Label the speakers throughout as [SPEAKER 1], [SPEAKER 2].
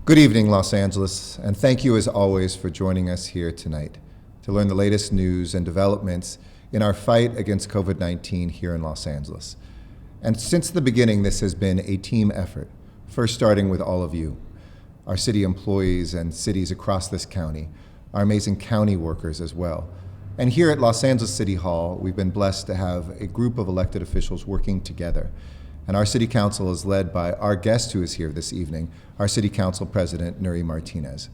[SPEAKER 1] Good evening, Los Angeles, and thank you as always for joining us here tonight to learn the latest news and developments in our fight against COVID-19 here in Los Angeles. And since the beginning, this has been a team effort, first starting with all of you, our city employees and cities across this county, our amazing county workers as well. And here at Los Angeles City Hall, we've been blessed to have a group of elected officials working together. And our city council is led by our guest who is here this evening, our city council president, Nury Martinez.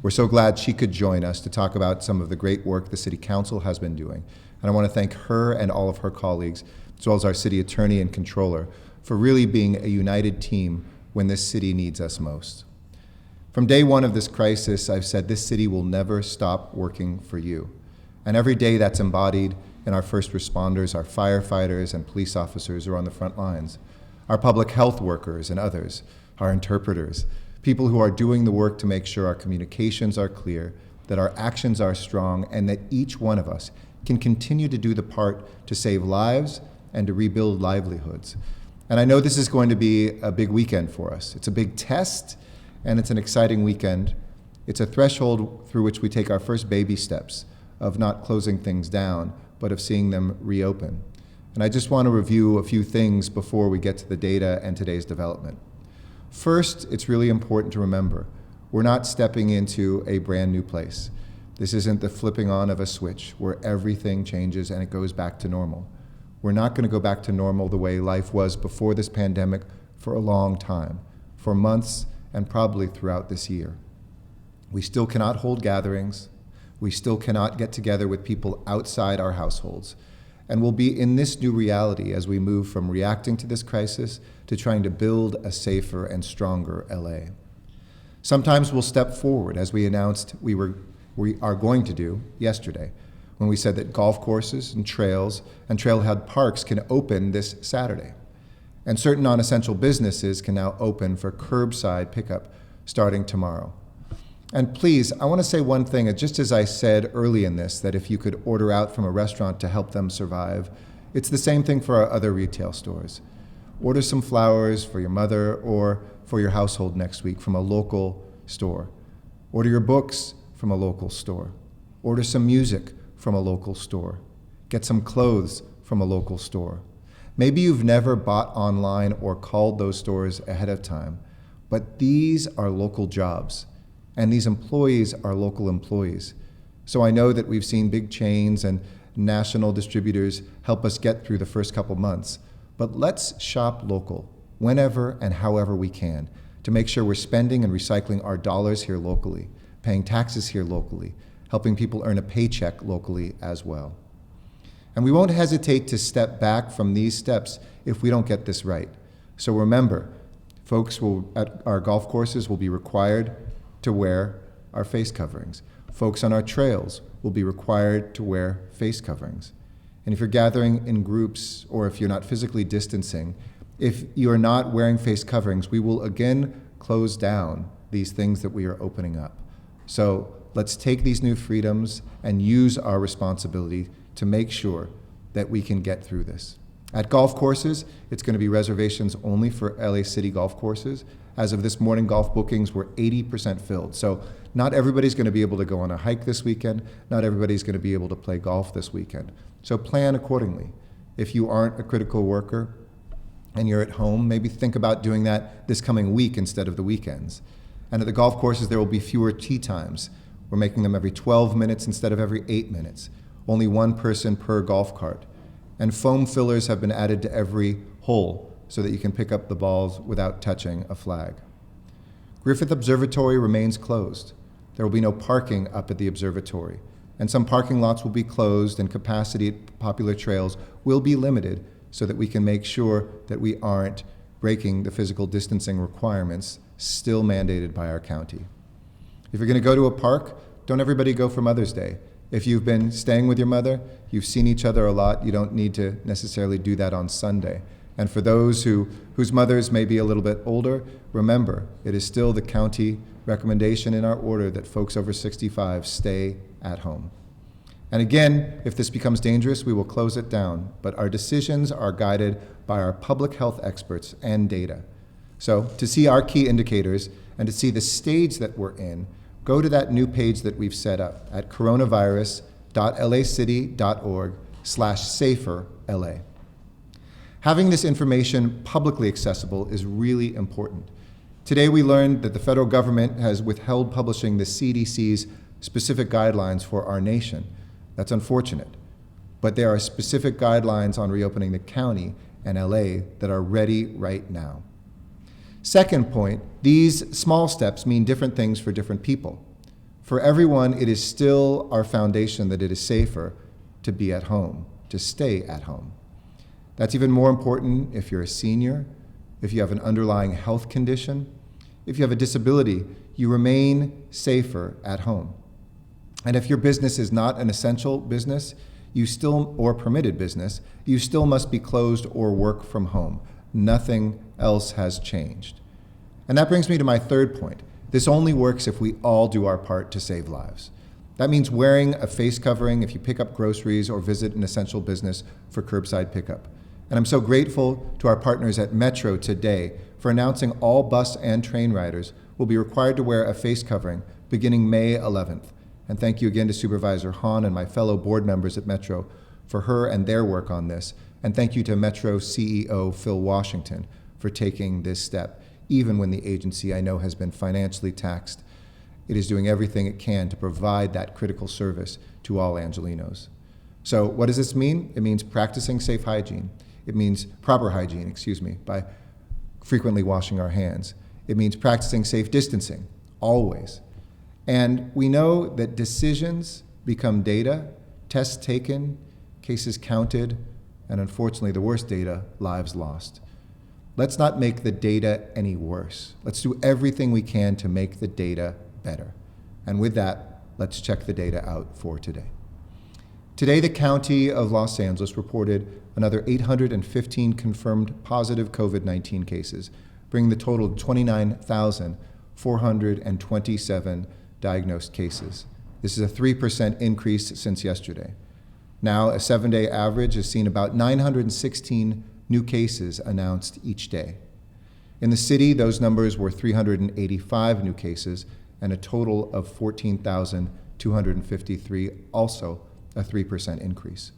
[SPEAKER 1] We're so glad she could join us to talk about some of the great work the city council has been doing. And I want to thank her and all of her colleagues, as well as our city attorney and controller, for really being a united team when this city needs us most. From day one of this crisis, I've said this city will never stop working for you. And every day that's embodied in our first responders, our firefighters and police officers who are on the front lines, our public health workers and others, our interpreters, people who are doing the work to make sure our communications are clear, that our actions are strong, and that each one of us can continue to do the part to save lives and to rebuild livelihoods. And I know this is going to be a big weekend for us. It's a big test, and it's an exciting weekend. It's a threshold through which we take our first baby steps of not closing things down, but of seeing them reopen. And I just want to review a few things before we get to the data and today's development. First, it's really important to remember, we're not stepping into a brand new place. This isn't the flipping on of a switch where everything changes and it goes back to normal. We're not going to go back to normal the way life was before this pandemic for a long time, for months and probably throughout this year. We still cannot hold gatherings. We still cannot get together with people outside our households. And we'll be in this new reality as we move from reacting to this crisis to trying to build a safer and stronger LA. Sometimes we'll step forward, as we announced we are going to do yesterday, when we said that golf courses and trails and trailhead parks can open this Saturday. And certain non-essential businesses can now open for curbside pickup starting tomorrow. And please, I want to say one thing, just as I said early in this, that if you could order out from a restaurant to help them survive, it's the same thing for our other retail stores. Order some flowers for your mother or for your household next week from a local store. Order your books from a local store. Order some music from a local store. Get some clothes from a local store. Maybe you've never bought online or called those stores ahead of time, but these are local jobs. And these employees are local employees. So I know that we've seen big chains and national distributors help us get through the first couple months, but let's shop local whenever and however we can to make sure we're spending and recycling our dollars here locally, paying taxes here locally, helping people earn a paycheck locally as well. And we won't hesitate to step back from these steps if we don't get this right. So remember, folks at our golf courses will be required to wear our face coverings. Folks on our trails will be required to wear face coverings. And if you're gathering in groups or if you're not physically distancing, if you are not wearing face coverings, we will again close down these things that we are opening up. So let's take these new freedoms and use our responsibility to make sure that we can get through this. At golf courses, it's going to be reservations only for LA City golf courses. As of this morning, golf bookings were 80% filled. So not everybody's going to be able to go on a hike this weekend. Not everybody's going to be able to play golf this weekend. So plan accordingly. If you aren't a critical worker and you're at home, maybe think about doing that this coming week instead of the weekends. And at the golf courses, there will be fewer tee times. We're making them every 12 minutes instead of every 8 minutes. Only one person per golf cart. And foam fillers have been added to every hole so that you can pick up the balls without touching a flag. Griffith Observatory remains closed. There will be no parking up at the observatory, and some parking lots will be closed and capacity at popular trails will be limited so that we can make sure that we aren't breaking the physical distancing requirements still mandated by our county. If you're going to go to a park, don't everybody go for Mother's Day. If you've been staying with your mother, you've seen each other a lot, you don't need to necessarily do that on Sunday. And for those whose mothers may be a little bit older, remember, it is still the county recommendation in our order that folks over 65 stay at home. And again, if this becomes dangerous, we will close it down, but our decisions are guided by our public health experts and data. So to see our key indicators and to see the stage that we're in, go to that new page that we've set up at coronavirus.lacity.org/saferLA. Having this information publicly accessible is really important. Today we learned that the federal government has withheld publishing the CDC's specific guidelines for our nation. That's unfortunate. But there are specific guidelines on reopening the county and LA that are ready right now. Second point, these small steps mean different things for different people. For everyone, it is still our foundation that it is safer to be at home, to stay at home. That's even more important if you're a senior, if you have an underlying health condition, if you have a disability, you remain safer at home. And if your business is not an essential business, or permitted business, you still must be closed or work from home. Nothing else has changed. And that brings me to my third point. This only works if we all do our part to save lives. That means wearing a face covering if you pick up groceries or visit an essential business for curbside pickup. And I'm so grateful to our partners at Metro today for announcing all bus and train riders will be required to wear a face covering beginning May 11th. And thank you again to Supervisor Hahn and my fellow board members at Metro for her and their work on this. And thank you to Metro CEO Phil Washington for taking this step, even when the agency I know has been financially taxed. It is doing everything it can to provide that critical service to all Angelinos. So what does this mean? It means practicing safe hygiene. It means proper hygiene, by frequently washing our hands. It means practicing safe distancing, always. And we know that decisions become data, tests taken, cases counted, and unfortunately the worst data, lives lost. Let's not make the data any worse. Let's do everything we can to make the data better. And with that, let's check the data out for today. Today, the County of Los Angeles reported another 815 confirmed positive COVID-19 cases, bringing the total to 29,427 diagnosed cases. This is a 3% increase since yesterday. Now, a 7-day average has seen about 916 new cases announced each day. In the city, those numbers were 385 new cases and a total of 14,253, also a 3% increase.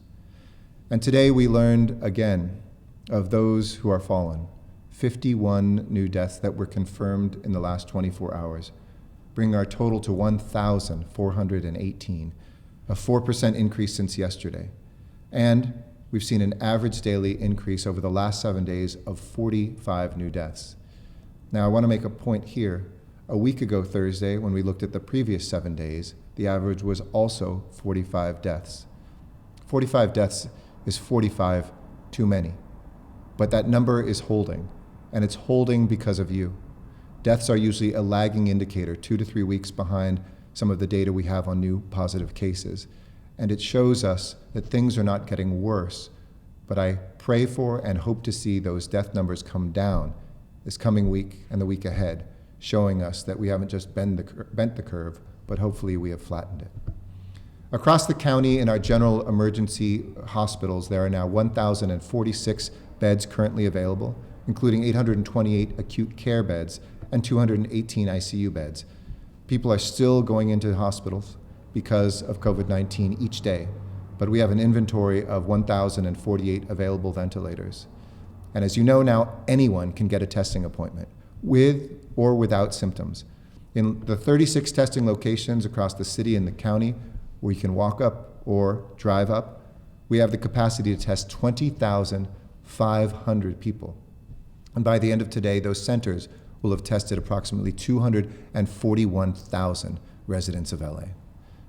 [SPEAKER 1] And today we learned again of those who are fallen, 51 new deaths that were confirmed in the last 24 hours, bringing our total to 1,418, a 4% increase since yesterday. And we've seen an average daily increase over the last 7 days of 45 new deaths. Now, I want to make a point here. A week ago Thursday, when we looked at the previous 7 days, the average was also 45 deaths. 45 deaths is 45 too many. But that number is holding, and it's holding because of you. Deaths are usually a lagging indicator, 2 to 3 weeks behind some of the data we have on new positive cases. And it shows us that things are not getting worse. But I pray for and hope to see those death numbers come down this coming week and the week ahead, showing us that we haven't just bent the curve, but hopefully we have flattened it. Across the county in our general emergency hospitals, there are now 1,046 beds currently available, including 828 acute care beds and 218 ICU beds. People are still going into hospitals because of COVID-19 each day, but we have an inventory of 1,048 available ventilators. And as you know now, anyone can get a testing appointment, with or without symptoms. In the 36 testing locations across the city and the county, where you can walk up or drive up, we have the capacity to test 20,500 people. And by the end of today, those centers will have tested approximately 241,000 residents of LA.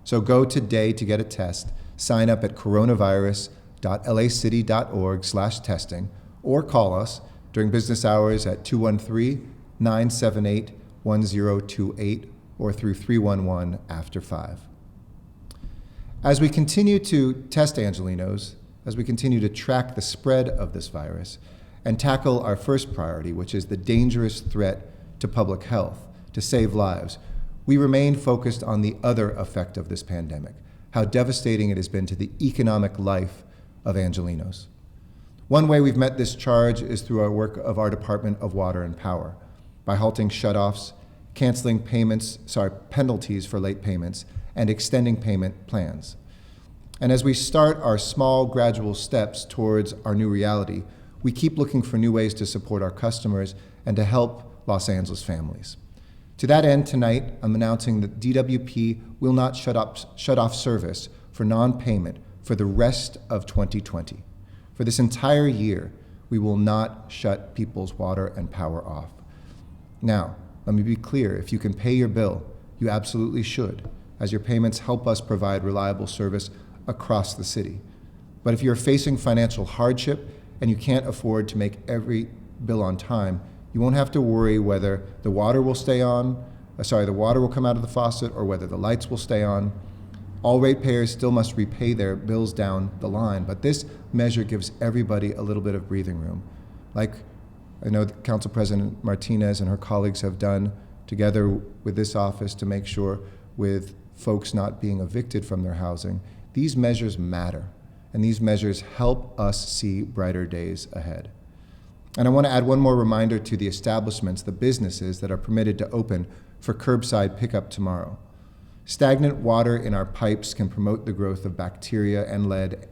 [SPEAKER 1] So go today to get a test. Sign up at coronavirus.lacity.org/testing or call us during business hours at 213-978-1028 or through 311 after 5. As we continue to test Angelinos, as we continue to track the spread of this virus, and tackle our first priority, which is the dangerous threat to public health, to save lives, we remain focused on the other effect of this pandemic, how devastating it has been to the economic life of Angelinos. One way we've met this charge is through our work of our Department of Water and Power, by halting shutoffs, canceling penalties for late payments, and extending payment plans. And as we start our small, gradual steps towards our new reality, we keep looking for new ways to support our customers and to help Los Angeles families. To that end, tonight, I'm announcing that DWP will not shut off service for non-payment for the rest of 2020. For this entire year, we will not shut people's water and power off. Now, let me be clear, if you can pay your bill, you absolutely should, as your payments help us provide reliable service across the city. But if you're facing financial hardship and you can't afford to make every bill on time, you won't have to worry whether the water will come out of the faucet or whether the lights will stay on. All ratepayers still must repay their bills down the line, but this measure gives everybody a little bit of breathing room. Like I know that Council President Martinez and her colleagues have done together with this office to make sure with folks not being evicted from their housing. These measures matter, and these measures help us see brighter days ahead. And I want to add one more reminder to the establishments, the businesses that are permitted to open for curbside pickup tomorrow. Stagnant water in our pipes can promote the growth of bacteria and lead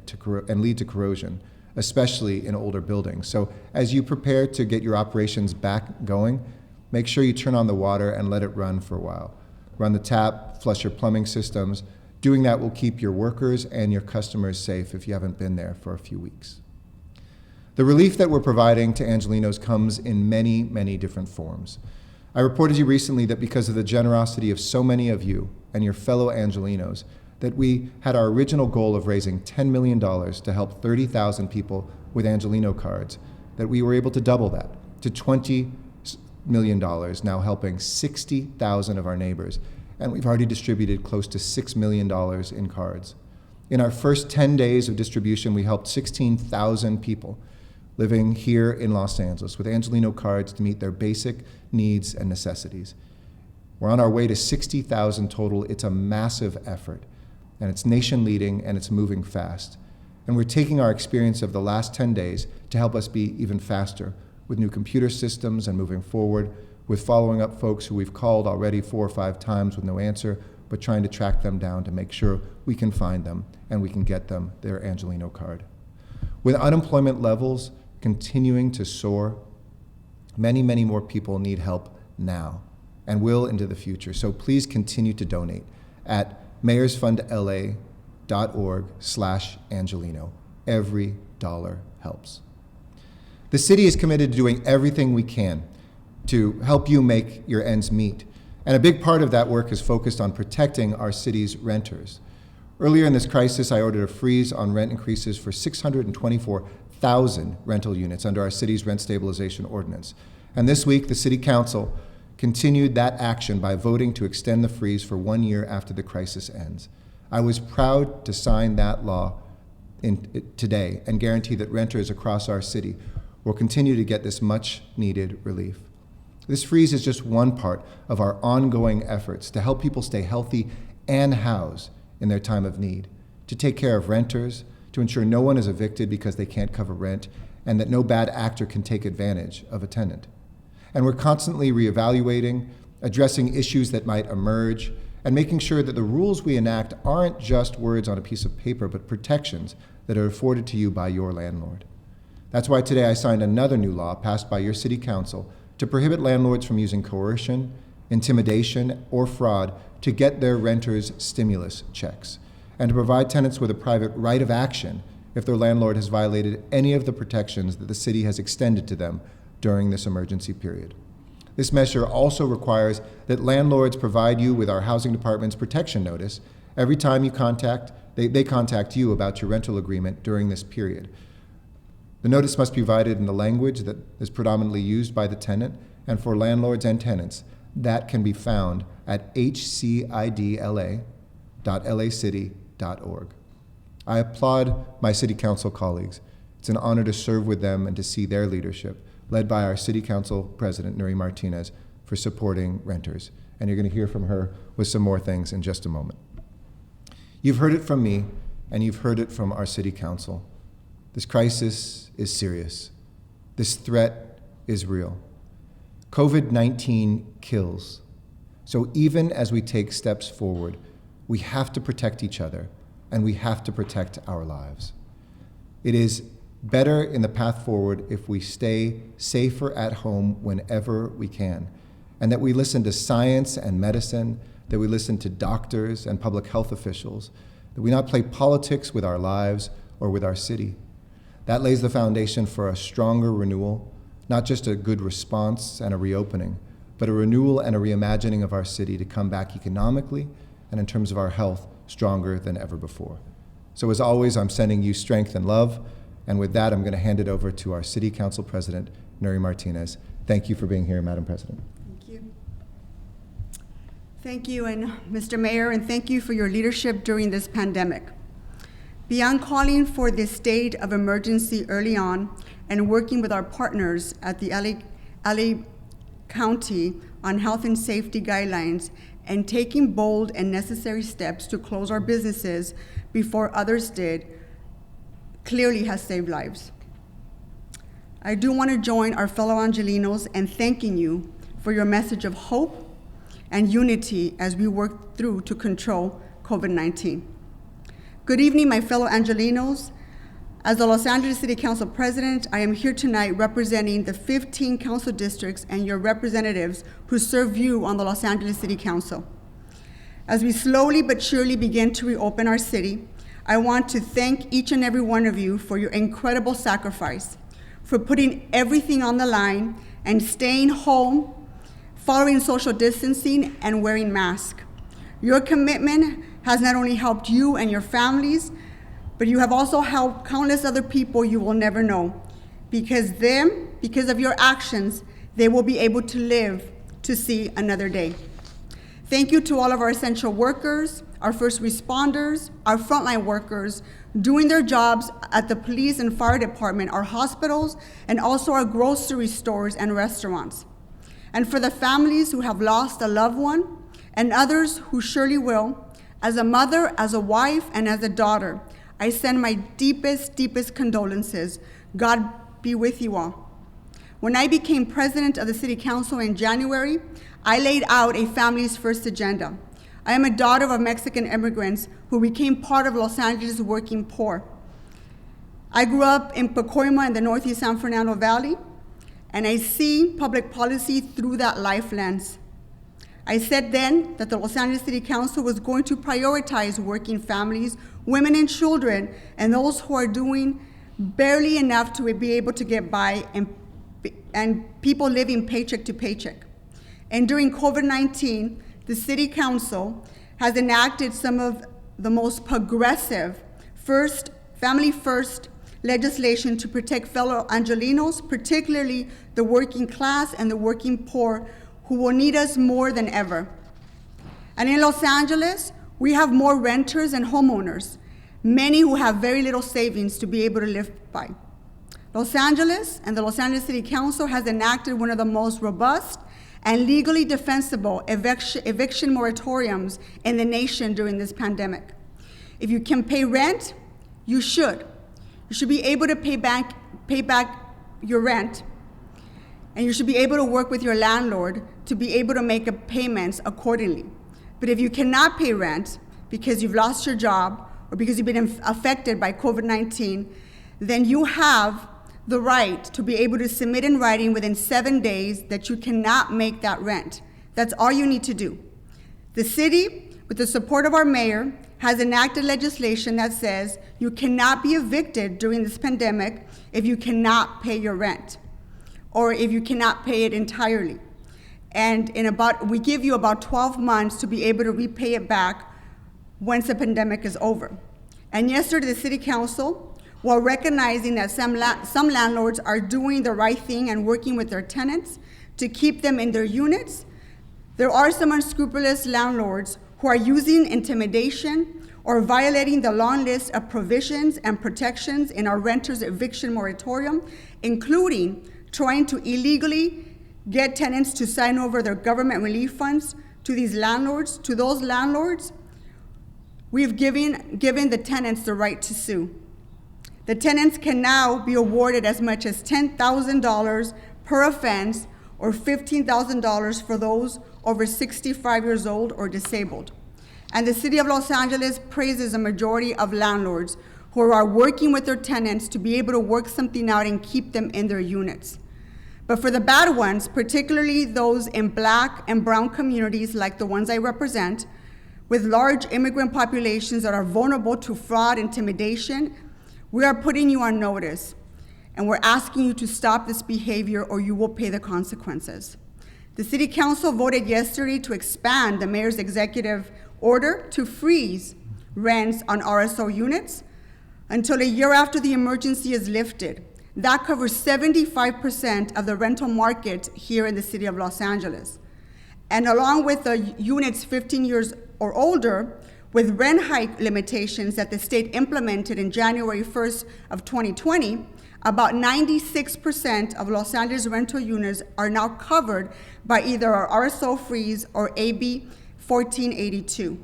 [SPEAKER 1] and lead to corrosion, especially in older buildings. So as you prepare to get your operations back going, make sure you turn on the water and let it run for a while. Run the tap, flush your plumbing systems. Doing that will keep your workers and your customers safe if you haven't been there for a few weeks. The relief that we're providing to Angelinos comes in many, many different forms. I reported to you recently that because of the generosity of so many of you and your fellow Angelinos, that we had our original goal of raising $10 million to help 30,000 people with Angelino cards, that we were able to double that to $20 million, now helping 60,000 of our neighbors. And we've already distributed close to $6 million in cards. In our first 10 days of distribution, we helped 16,000 people living here in Los Angeles with Angelino cards to meet their basic needs and necessities. We're on our way to 60,000 total. It's a massive effort, and it's nation leading, and it's moving fast. And we're taking our experience of the last 10 days to help us be even faster with new computer systems and moving forward with following up folks who we've called already 4 or 5 times with no answer, but trying to track them down to make sure we can find them and we can get them their Angelino card. With unemployment levels continuing to soar, many, many more people need help now and will into the future. So please continue to donate at mayorsfundla.org/Angelino. Every dollar helps. The city is committed to doing everything we can to help you make your ends meet. And a big part of that work is focused on protecting our city's renters. Earlier in this crisis, I ordered a freeze on rent increases for 624,000 rental units under our city's rent stabilization ordinance. And this week, the City Council continued that action by voting to extend the freeze for 1 year after the crisis ends. I was proud to sign that law today and guarantee that renters across our city will continue to get this much needed relief. This freeze is just one part of our ongoing efforts to help people stay healthy and housed in their time of need, to take care of renters, to ensure no one is evicted because they can't cover rent, and that no bad actor can take advantage of a tenant. And we're constantly reevaluating, addressing issues that might emerge, and making sure that the rules we enact aren't just words on a piece of paper, but protections that are afforded to you by your landlord. That's why today I signed another new law passed by your City Council to prohibit landlords from using coercion, intimidation, or fraud to get their renters' stimulus checks, and to provide tenants with a private right of action if their landlord has violated any of the protections that the city has extended to them during this emergency period. This measure also requires that landlords provide you with our housing department's protection notice every time they contact you about your rental agreement during this period. The notice must be provided in the language that is predominantly used by the tenant, and for landlords and tenants, that can be found at hcidla.lacity.org. I applaud my City Council colleagues. It's an honor to serve with them and to see their leadership, led by our City Council President, Nury Martinez, for supporting renters. And you're going to hear from her with some more things in just a moment. You've heard it from me, and you've heard it from our City Council. This crisis is serious. This threat is real. COVID-19 kills, So even as we take steps forward, we have to protect each other and we have to protect our lives. It is better in the path forward if we stay safer at home whenever we can, and that we listen to science and medicine, that we listen to doctors and public health officials, that we not play politics with our lives or with our city. That lays the foundation for a stronger renewal, not just a good response and a reopening, but a renewal and a reimagining of our city to come back economically and in terms of our health stronger than ever before. So as always, I'm sending you strength and love. And with that, I'm going to hand it over to our City Council President, Nury Martinez. Thank you for being here, Madam President.
[SPEAKER 2] Thank you. Thank you, and Mr. Mayor, and thank you for your leadership during this pandemic. Beyond calling for this state of emergency early on and working with our partners at the LA County on health and safety guidelines and taking bold and necessary steps to close our businesses before others did, clearly has saved lives. I do want to join our fellow Angelinos in thanking you for your message of hope and unity as we work through to control COVID-19. Good evening, my fellow Angelinos. As the Los Angeles City Council President, I am here tonight representing the 15 council districts and your representatives who serve you on the Los Angeles City Council. As we slowly but surely begin to reopen our city, I want to thank each and every one of you for your incredible sacrifice, for putting everything on the line and staying home, following social distancing, and wearing masks. Your commitment has not only helped you and your families, but you have also helped countless other people you will never know. Because of your actions, they will be able to live to see another day. Thank you to all of our essential workers, our first responders, our frontline workers, doing their jobs at the police and fire department, our hospitals, and also our grocery stores and restaurants. And for the families who have lost a loved one, and others who surely will, as a mother, as a wife, and as a daughter, I send my deepest, deepest condolences. God be with you all. When I became president of the City Council in January, I laid out a family's first agenda. I am a daughter of Mexican immigrants who became part of Los Angeles' working poor. I grew up in Pacoima in the Northeast San Fernando Valley, and I see public policy through that life lens. I said then that the Los Angeles City Council was going to prioritize working families, women and children, and those who are doing barely enough to be able to get by, and people living paycheck to paycheck. And during COVID-19, the City Council has enacted some of the most progressive family first legislation to protect fellow Angelinos, particularly the working class and the working poor, who will need us more than ever. And in Los Angeles, we have more renters and homeowners, many who have very little savings to be able to live by. Los Angeles and the Los Angeles City Council has enacted one of the most robust and legally defensible eviction moratoriums in the nation during this pandemic. If you can pay rent, you should. You should be able to pay back your rent, and you should be able to work with your landlord to be able to make payments accordingly. But if you cannot pay rent because you've lost your job or because you've been affected by COVID-19, then you have the right to be able to submit in writing within 7 days that you cannot make that rent. That's all you need to do. The city, with the support of our mayor, has enacted legislation that says you cannot be evicted during this pandemic if you cannot pay your rent or if you cannot pay it entirely. And we give you about 12 months to be able to repay it back once the pandemic is over. And yesterday, the City Council, while recognizing that some landlords are doing the right thing and working with their tenants to keep them in their units, there are some unscrupulous landlords who are using intimidation or violating the long list of provisions and protections in our renters eviction moratorium, including trying to illegally get tenants to sign over their government relief funds to these landlords. To those landlords, we've given the tenants the right to sue. The tenants can now be awarded as much as $10,000 per offense or $15,000 for those over 65 years old or disabled. And the City of Los Angeles praises a majority of landlords who are working with their tenants to be able to work something out and keep them in their units. But for the bad ones, particularly those in Black and brown communities like the ones I represent, with large immigrant populations that are vulnerable to fraud, intimidation, we are putting you on notice, and we're asking you to stop this behavior or you will pay the consequences. The City Council voted yesterday to expand the mayor's executive order to freeze rents on RSO units until a year after the emergency is lifted. That covers 75% of the rental market here in the City of Los Angeles. And along with the units 15 years or older, with rent hike limitations that the state implemented in January 1st of 2020, about 96% of Los Angeles rental units are now covered by either our RSO freeze or AB 1482.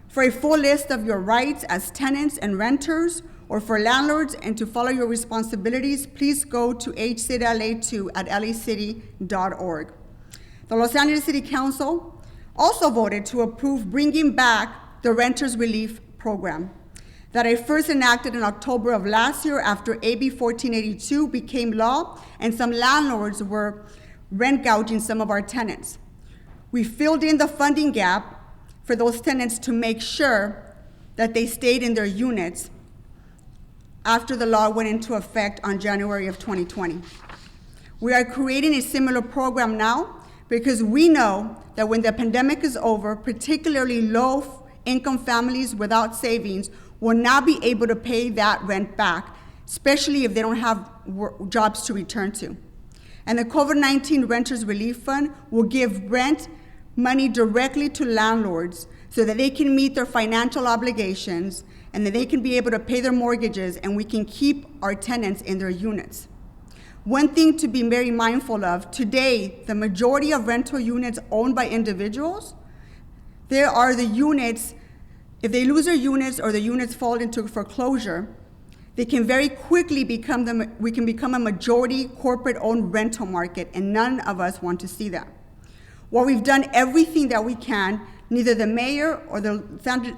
[SPEAKER 2] For a full list of your rights as tenants and renters, or for landlords, and to follow your responsibilities, please go to HCIDLA2 at lacity.org. The Los Angeles City Council also voted to approve bringing back the Renters Relief Program that I first enacted in October of last year after AB 1482 became law and some landlords were rent gouging some of our tenants. We filled in the funding gap for those tenants to make sure that they stayed in their units after the law went into effect on January of 2020. We are creating a similar program now because we know that when the pandemic is over, particularly low-income families without savings will not be able to pay that rent back, especially if they don't have jobs to return to. And the COVID-19 Renters Relief Fund will give rent money directly to landlords so that they can meet their financial obligations and that they can be able to pay their mortgages and we can keep our tenants in their units. One thing to be very mindful of, today, the majority of rental units owned by individuals, there are the units, if they lose their units or the units fall into foreclosure, they can very quickly we can become a majority corporate-owned rental market, and none of us want to see that. While we've done everything that we can, neither the mayor or the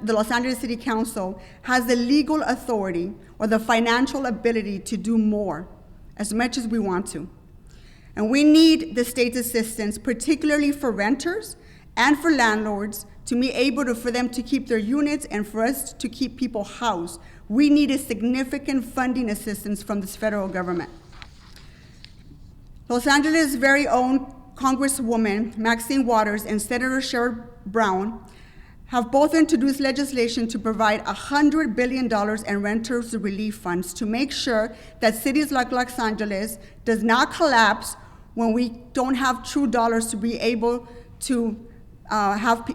[SPEAKER 2] Los Angeles City Council has the legal authority or the financial ability to do more, as much as we want to. And we need the state's assistance, particularly for renters and for landlords, to be able for them to keep their units and for us to keep people housed. We need a significant funding assistance from this federal government. Los Angeles' very own Congresswoman Maxine Waters and Senator Sherrod Brown have both introduced legislation to provide $100 billion in renters relief funds to make sure that cities like Los Angeles does not collapse when we don't have true dollars to be able to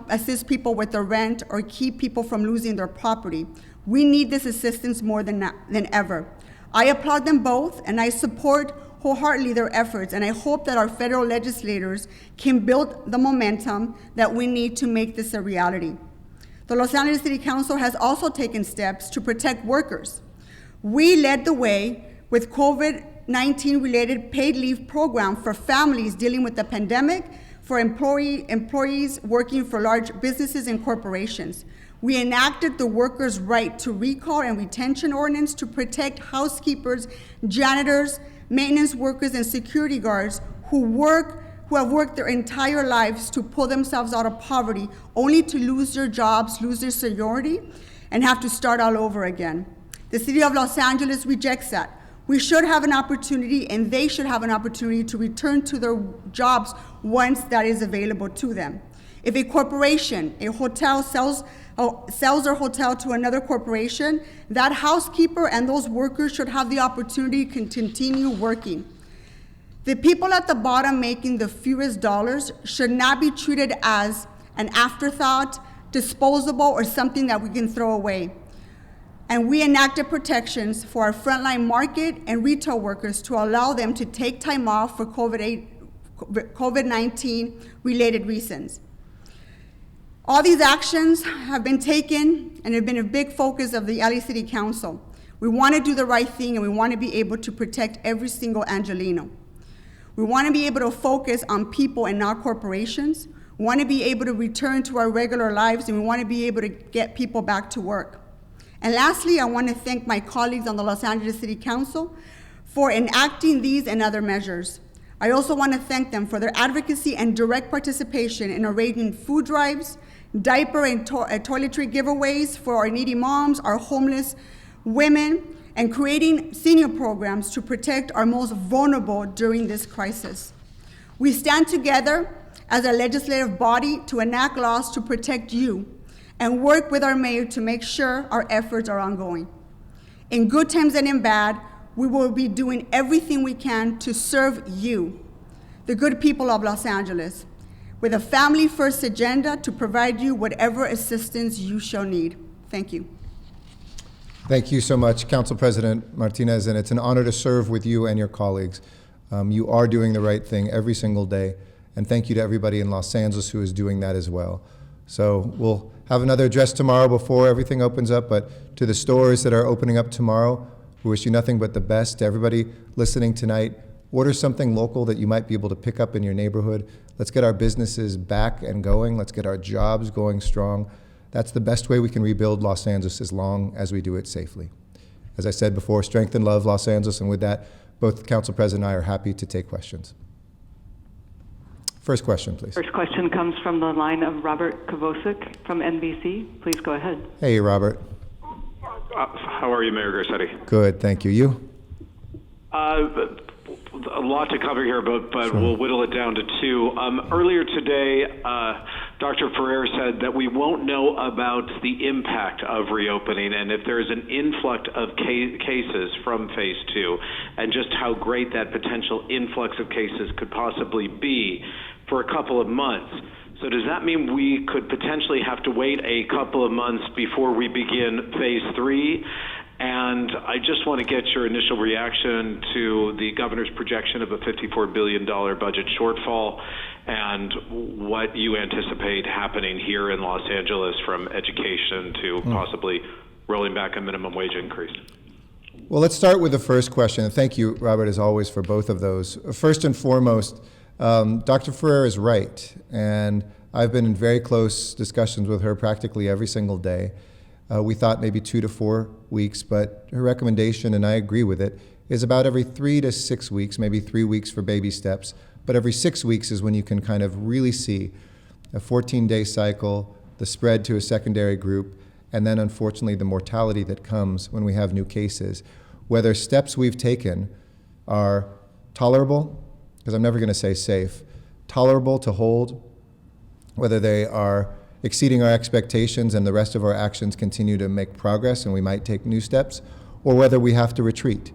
[SPEAKER 2] assist people with their rent or keep people from losing their property. We need this assistance more than ever. I applaud them both, and I support wholeheartedly their efforts, and I hope that our federal legislators can build the momentum that we need to make this a reality. The Los Angeles City Council has also taken steps to protect workers. We led the way with COVID-19 related paid leave program for families dealing with the pandemic, for employees working for large businesses and corporations. We enacted the workers' right to recall and retention ordinance to protect housekeepers, janitors, maintenance workers, and security guards who have worked their entire lives to pull themselves out of poverty, only to lose their jobs, lose their seniority, and have to start all over again. The City of Los Angeles rejects that. We should have an opportunity, and they should have an opportunity to return to their jobs once that is available to them. If a corporation, a hotel sells their hotel to another corporation, that housekeeper and those workers should have the opportunity to continue working. The people at the bottom making the fewest dollars should not be treated as an afterthought, disposable, or something that we can throw away. And we enacted protections for our frontline market and retail workers to allow them to take time off for COVID-19 related reasons. All these actions have been taken and have been a big focus of the LA City Council. We want to do the right thing, and we want to be able to protect every single Angelino. We want to be able to focus on people and not corporations. We want to be able to return to our regular lives, and we want to be able to get people back to work. And lastly, I want to thank my colleagues on the Los Angeles City Council for enacting these and other measures. I also want to thank them for their advocacy and direct participation in arranging food drives, diaper and toiletry giveaways for our needy moms, our homeless women, and creating senior programs to protect our most vulnerable during this crisis. We stand together as a legislative body to enact laws to protect you and work with our mayor to make sure our efforts are ongoing. In good times and in bad, we will be doing everything we can to serve you, the good people of Los Angeles, with a family-first agenda to provide you whatever assistance you shall need. Thank you.
[SPEAKER 1] Thank you so much, Council President Martinez, and it's an honor to serve with you and your colleagues. You are doing the right thing every single day, and thank you to everybody in Los Angeles who is doing that as well. So we'll have another address tomorrow before everything opens up, but to the stores that are opening up tomorrow, we wish you nothing but the best. To everybody listening tonight, order something local that you might be able to pick up in your neighborhood. Let's get our businesses back and going. Let's get our jobs going strong. That's the best way we can rebuild Los Angeles as long as we do it safely. As I said before, strength and love Los Angeles, and with that, both the Council President and I are happy to take questions. First question, please.
[SPEAKER 3] First question comes from the line of Robert Kovosik from NBC. Please go ahead.
[SPEAKER 1] Hey, Robert.
[SPEAKER 4] How are you, Mayor Garcetti?
[SPEAKER 1] Good, thank you. You?
[SPEAKER 4] A lot to cover here, but
[SPEAKER 1] Sure.
[SPEAKER 4] We'll whittle it down to two. Earlier today, Dr. Ferrer said that we won't know about the impact of reopening and if there's an influx of cases from phase two, and just how great that potential influx of cases could possibly be for a couple of months. So does that mean we could potentially have to wait a couple of months before we begin phase three? And I just want to get your initial reaction to the governor's projection of a $54 billion budget shortfall and what you anticipate happening here in Los Angeles, from education to possibly rolling back a minimum wage increase.
[SPEAKER 1] Well, let's start with the first question. And thank you, Robert, as always, for both of those. First and foremost, Dr. Ferrer is right. And I've been in very close discussions with her practically every single day. We thought maybe 2 to 4 weeks, but her recommendation, and I agree with it, is about every 3 to 6 weeks, maybe 3 weeks for baby steps. But every 6 weeks is when you can kind of really see a 14-day cycle, the spread to a secondary group, and then unfortunately the mortality that comes when we have new cases. Whether steps we've taken are tolerable, because I'm never going to say safe, tolerable to hold, whether they are exceeding our expectations and the rest of our actions continue to make progress and we might take new steps, or whether we have to retreat.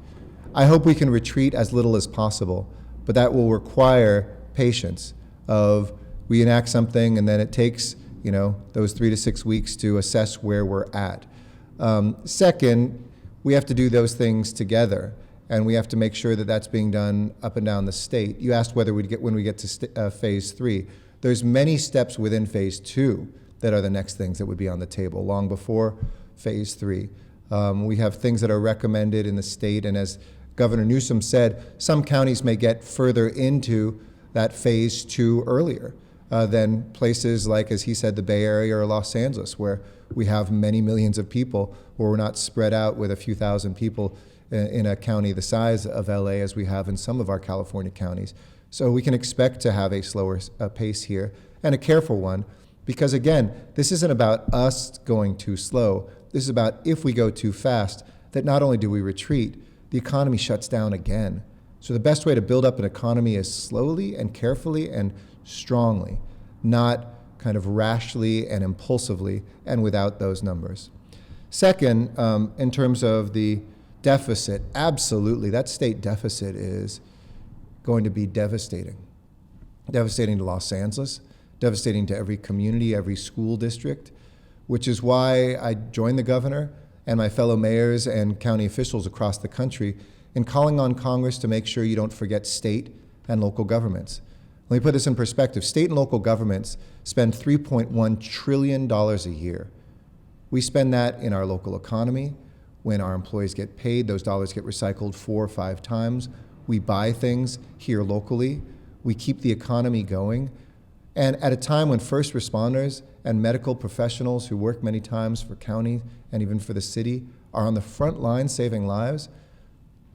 [SPEAKER 1] I hope we can retreat as little as possible, but that will require patience of we enact something and then it takes those 3 to 6 weeks to assess where we're at. Second, we have to do those things together, and we have to make sure that that's being done up and down the state. You asked whether when we get to phase 3. There's many steps within phase 2 that are the next things that would be on the table long before phase 3. We have things that are recommended in the state, and as Governor Newsom said, some counties may get further into that phase 2 earlier than places like, as he said, the Bay Area or Los Angeles, where we have many millions of people, where we're not spread out with a few thousand people in a county the size of LA as we have in some of our California counties. So we can expect to have a slower pace here, and a careful one, because again, this isn't about us going too slow. This is about if we go too fast, that not only do we retreat, the economy shuts down again. So the best way to build up an economy is slowly and carefully and strongly, not kind of rashly and impulsively and without those numbers. Second, in terms of the deficit, absolutely, that state deficit is going to be devastating. Devastating to Los Angeles, devastating to every community, every school district, which is why I joined the governor and my fellow mayors and county officials across the country in calling on Congress to make sure you don't forget state and local governments. Let me put this in perspective. State and local governments spend $3.1 trillion a year. We spend that in our local economy. When our employees get paid, those dollars get recycled 4 or 5 times. We buy things here locally. We keep the economy going. And at a time when first responders and medical professionals who work many times for county and even for the city are on the front line saving lives,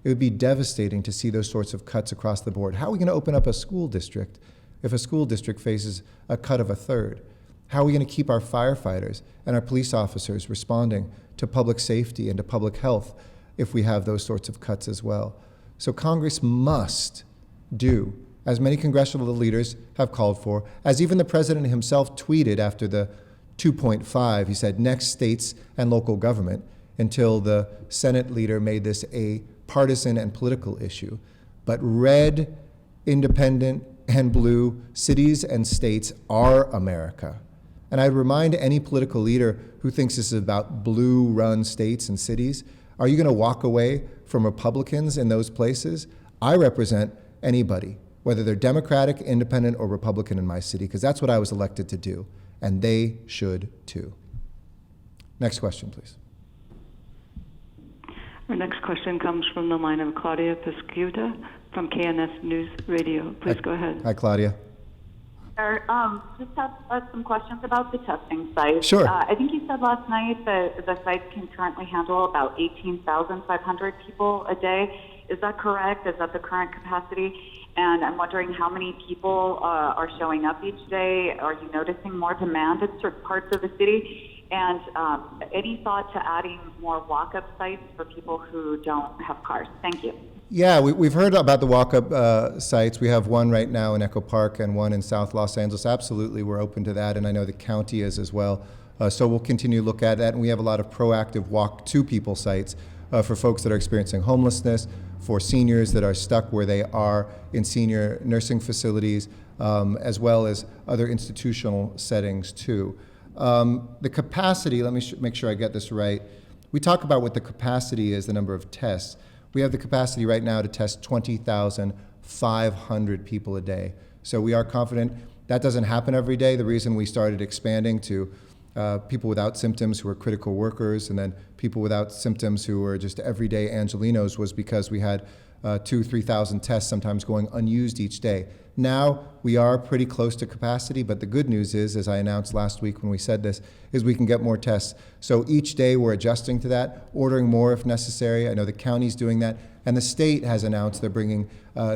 [SPEAKER 1] it would be devastating to see those sorts of cuts across the board. How are we going to open up a school district if a school district faces a cut of a third? How are we going to keep our firefighters and our police officers responding to public safety and to public health if we have those sorts of cuts as well? So Congress must do, as many congressional leaders have called for, as even the president himself tweeted after the 2.5, he said, next states and local government, until the Senate leader made this a partisan and political issue. But red, independent, and blue cities and states are America. And I'd remind any political leader who thinks this is about blue-run states and cities, are you going to walk away from Republicans in those places? I represent anybody, whether they're Democratic, Independent, or Republican in my city, because that's what I was elected to do, and they should too. Next question, please.
[SPEAKER 3] Our next question comes from the line of Claudia Piscuta from KNS News Radio. Please go ahead.
[SPEAKER 1] Hi, Claudia.
[SPEAKER 5] Just have some questions about the testing site.
[SPEAKER 1] Sure.
[SPEAKER 5] I think you said last night that the site can currently handle about 18,500 people a day. Is that correct? Is that the current capacity? And I'm wondering how many people are showing up each day. Are you noticing more demand in certain parts of the city? And any thought to adding more walk-up sites for people who don't have cars? Thank you.
[SPEAKER 1] Yeah, we've heard about the walk-up sites. We have one right now in Echo Park and one in South Los Angeles. Absolutely, we're open to that, and I know the county is as well. So we'll continue to look at that, and we have a lot of proactive walk-to-people sites for folks that are experiencing homelessness, for seniors that are stuck where they are in senior nursing facilities, as well as other institutional settings too. The capacity, let me make sure I get this right. We talk about what the capacity is, the number of tests. We have the capacity right now to test 20,500 people a day. So we are confident. That doesn't happen every day. The reason we started expanding to people without symptoms who are critical workers, and then people without symptoms who are just everyday Angelinos, was because we had 2,000-3,000 tests sometimes going unused each day. Now we are pretty close to capacity, but the good news is, as I announced last week when we said this, is we can get more tests. So each day we're adjusting to that, ordering more if necessary. I know the county's doing that, and the state has announced they're bringing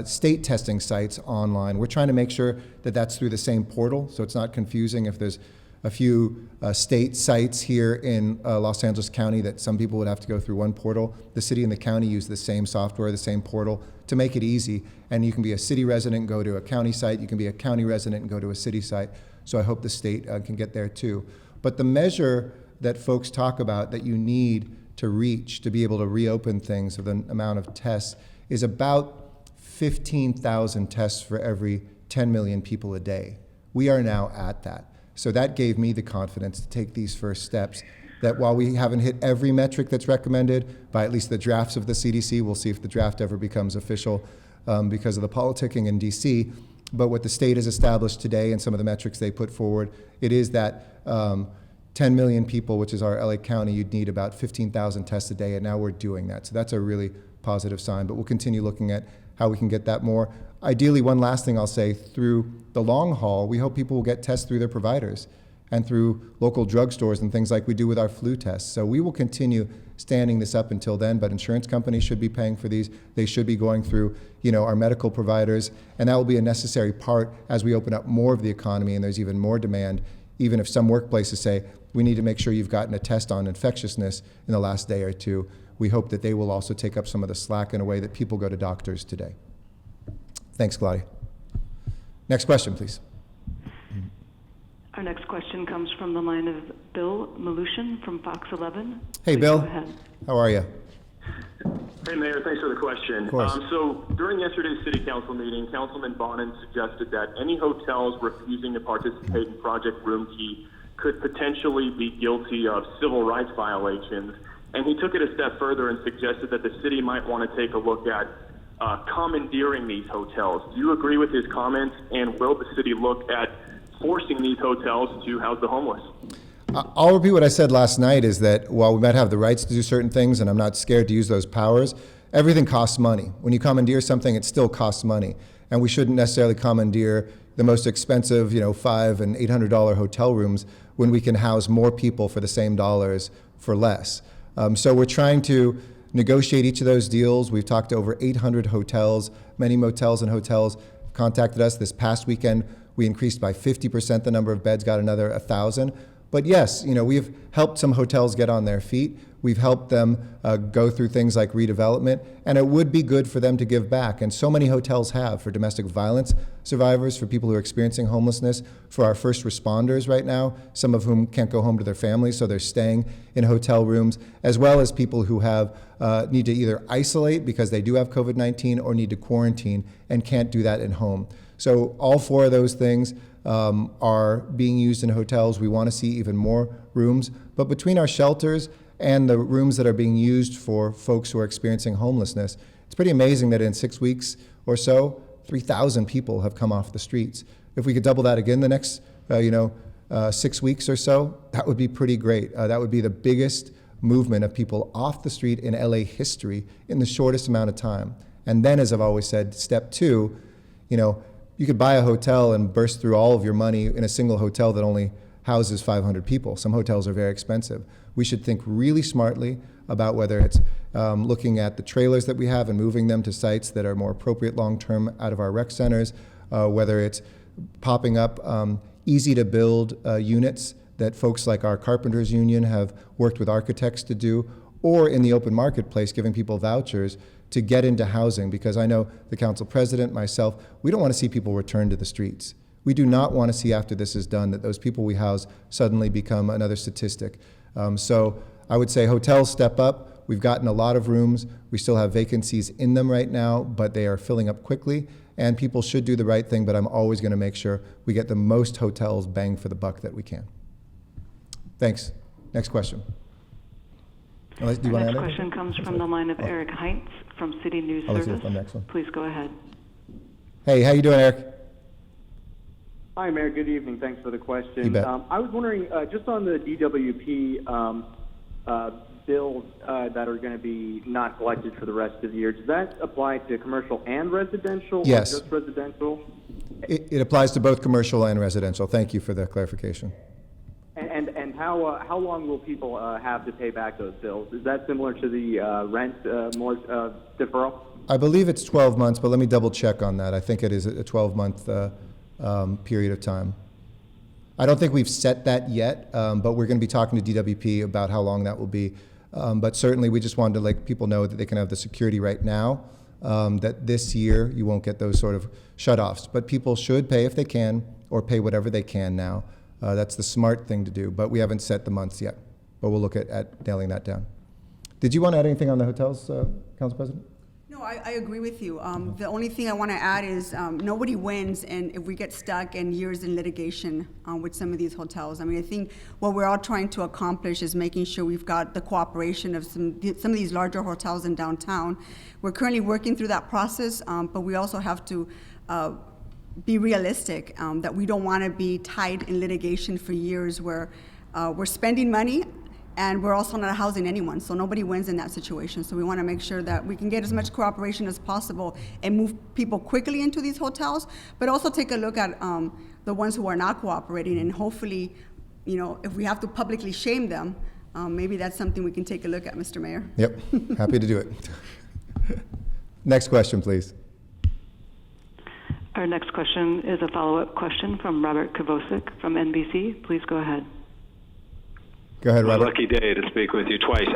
[SPEAKER 1] state testing sites online. We're trying to make sure that that's through the same portal, so it's not confusing if there's a few state sites here in Los Angeles County that some people would have to go through one portal. The city and the county use the same software, the same portal to make it easy. And you can be a city resident and go to a county site. You can be a county resident and go to a city site. So I hope the state can get there too. But the measure that folks talk about that you need to reach to be able to reopen things of the amount of tests is about 15,000 tests for every 10 million people a day. We are now at that. So that gave me the confidence to take these first steps, that while we haven't hit every metric that's recommended by at least the drafts of the CDC, we'll see if the draft ever becomes official because of the politicking in DC, but what the state has established today and some of the metrics they put forward, it is that 10 million people, which is our LA County, you'd need about 15,000 tests a day, and now we're doing that. So that's a really positive sign, but we'll continue looking at how we can get that more. Ideally, one last thing I'll say, through the long haul, we hope people will get tests through their providers and through local drugstores and things like we do with our flu tests. So we will continue standing this up until then, but insurance companies should be paying for these. They should be going through, our medical providers, and that will be a necessary part as we open up more of the economy and there's even more demand, even if some workplaces say, we need to make sure you've gotten a test on infectiousness in the last day or two. We hope that they will also take up some of the slack in a way that people go to doctors today. Thanks, Claudia. Next question, please.
[SPEAKER 3] Our next question comes from the line of Bill Malushin from Fox 11.
[SPEAKER 1] Hey,
[SPEAKER 3] Please
[SPEAKER 1] Bill.
[SPEAKER 3] go ahead.
[SPEAKER 1] How are you?
[SPEAKER 6] Hey, Mayor. Thanks for the question.
[SPEAKER 1] Of course.
[SPEAKER 6] So during yesterday's City Council meeting, Councilman Bonin suggested that any hotels refusing to participate in Project Roomkey could potentially be guilty of civil rights violations. And he took it a step further and suggested that the city might want to take a look at commandeering these hotels. Do you agree with his comments? And will the city look at forcing these hotels to house the homeless?
[SPEAKER 1] I'll repeat what I said last night, is that while we might have the rights to do certain things, and I'm not scared to use those powers, everything costs money. When you commandeer something, it still costs money. and we shouldn't necessarily commandeer the most expensive, $500 and $800 hotel rooms when we can house more people for the same dollars for less. So we're trying to negotiate each of those deals. We've talked to over 800 hotels. Many motels and hotels contacted us. This past weekend, we increased by 50% the number of beds, got another 1,000. But yes, we've helped some hotels get on their feet. We've helped them go through things like redevelopment, and it would be good for them to give back. And so many hotels have, for domestic violence survivors, for people who are experiencing homelessness, for our first responders right now, some of whom can't go home to their families, so they're staying in hotel rooms, as well as people who have need to either isolate because they do have COVID-19 or need to quarantine and can't do that at home. So all four of those things are being used in hotels. We want to see even more rooms, but between our shelters and the rooms that are being used for folks who are experiencing homelessness, it's pretty amazing that in 6 weeks or so, 3,000 people have come off the streets. If we could double that again the next 6 weeks or so, that would be pretty great. That would be the biggest movement of people off the street in LA history in the shortest amount of time. And then, as I've always said, step two, you could buy a hotel and burst through all of your money in a single hotel that only houses 500 people. Some hotels are very expensive. We should think really smartly about whether it's looking at the trailers that we have and moving them to sites that are more appropriate long-term out of our rec centers, whether it's popping up easy-to-build units that folks like our Carpenters Union have worked with architects to do, or in the open marketplace, giving people vouchers to get into housing, because I know the council president, myself, we don't want to see people return to the streets. We do not want to see after this is done that those people we house suddenly become another statistic. So I would say hotels step up. We've gotten a lot of rooms. We still have vacancies in them right now, but they are filling up quickly, and people should do the right thing, but I'm always going to make sure we get the most hotels bang for the buck that we can. Thanks. Next question. Do you want to add
[SPEAKER 3] Next
[SPEAKER 1] anything?
[SPEAKER 3] question comes from the line of Eric Heinz from City News
[SPEAKER 1] Let's do
[SPEAKER 3] Service.
[SPEAKER 1] the next one.
[SPEAKER 3] Please go ahead.
[SPEAKER 1] Hey, how you doing, Eric?
[SPEAKER 7] Hi, Mayor. Good evening. Thanks for the question.
[SPEAKER 1] You bet.
[SPEAKER 7] I was wondering, just on the DWP bills that are going to be not collected for the rest of the year, does that apply to commercial and residential?
[SPEAKER 1] Yes.
[SPEAKER 7] Or just residential?
[SPEAKER 1] It applies to both commercial and residential. Thank you for the clarification.
[SPEAKER 7] And how long will people have to pay back those bills? Is that similar to the rent deferral?
[SPEAKER 1] I believe it's 12 months, but let me double check on that. I think it is a 12-month period of time. I don't think we've set that yet, but we're going to be talking to DWP about how long that will be. But certainly we just wanted to let people know that they can have the security right now, that this year you won't get those sort of shutoffs. But people should pay if they can, or pay whatever they can now. That's the smart thing to do, but we haven't set the months yet. But we'll look at nailing that down. Did you want to add anything on the hotels, Council President?
[SPEAKER 2] No, I agree with you. The only thing I want to add is nobody wins, and if we get stuck in years in litigation with some of these hotels. I mean, I think what we're all trying to accomplish is making sure we've got the cooperation of some of these larger hotels in downtown. We're currently working through that process, but we also have to be realistic that we don't want to be tied in litigation for years where we're spending money and we're also not housing anyone, so nobody wins in that situation. So we want to make sure that we can get as much cooperation as possible and move people quickly into these hotels, but also take a look at the ones who are not cooperating, and hopefully, if we have to publicly shame them, maybe that's something we can take a look at, Mr. Mayor.
[SPEAKER 1] Yep, happy to do it. Next question, please.
[SPEAKER 3] Our next question is a follow-up question from Robert Kovosic from NBC. Please go ahead.
[SPEAKER 1] Go ahead, Robert.
[SPEAKER 4] Lucky day to speak with you twice.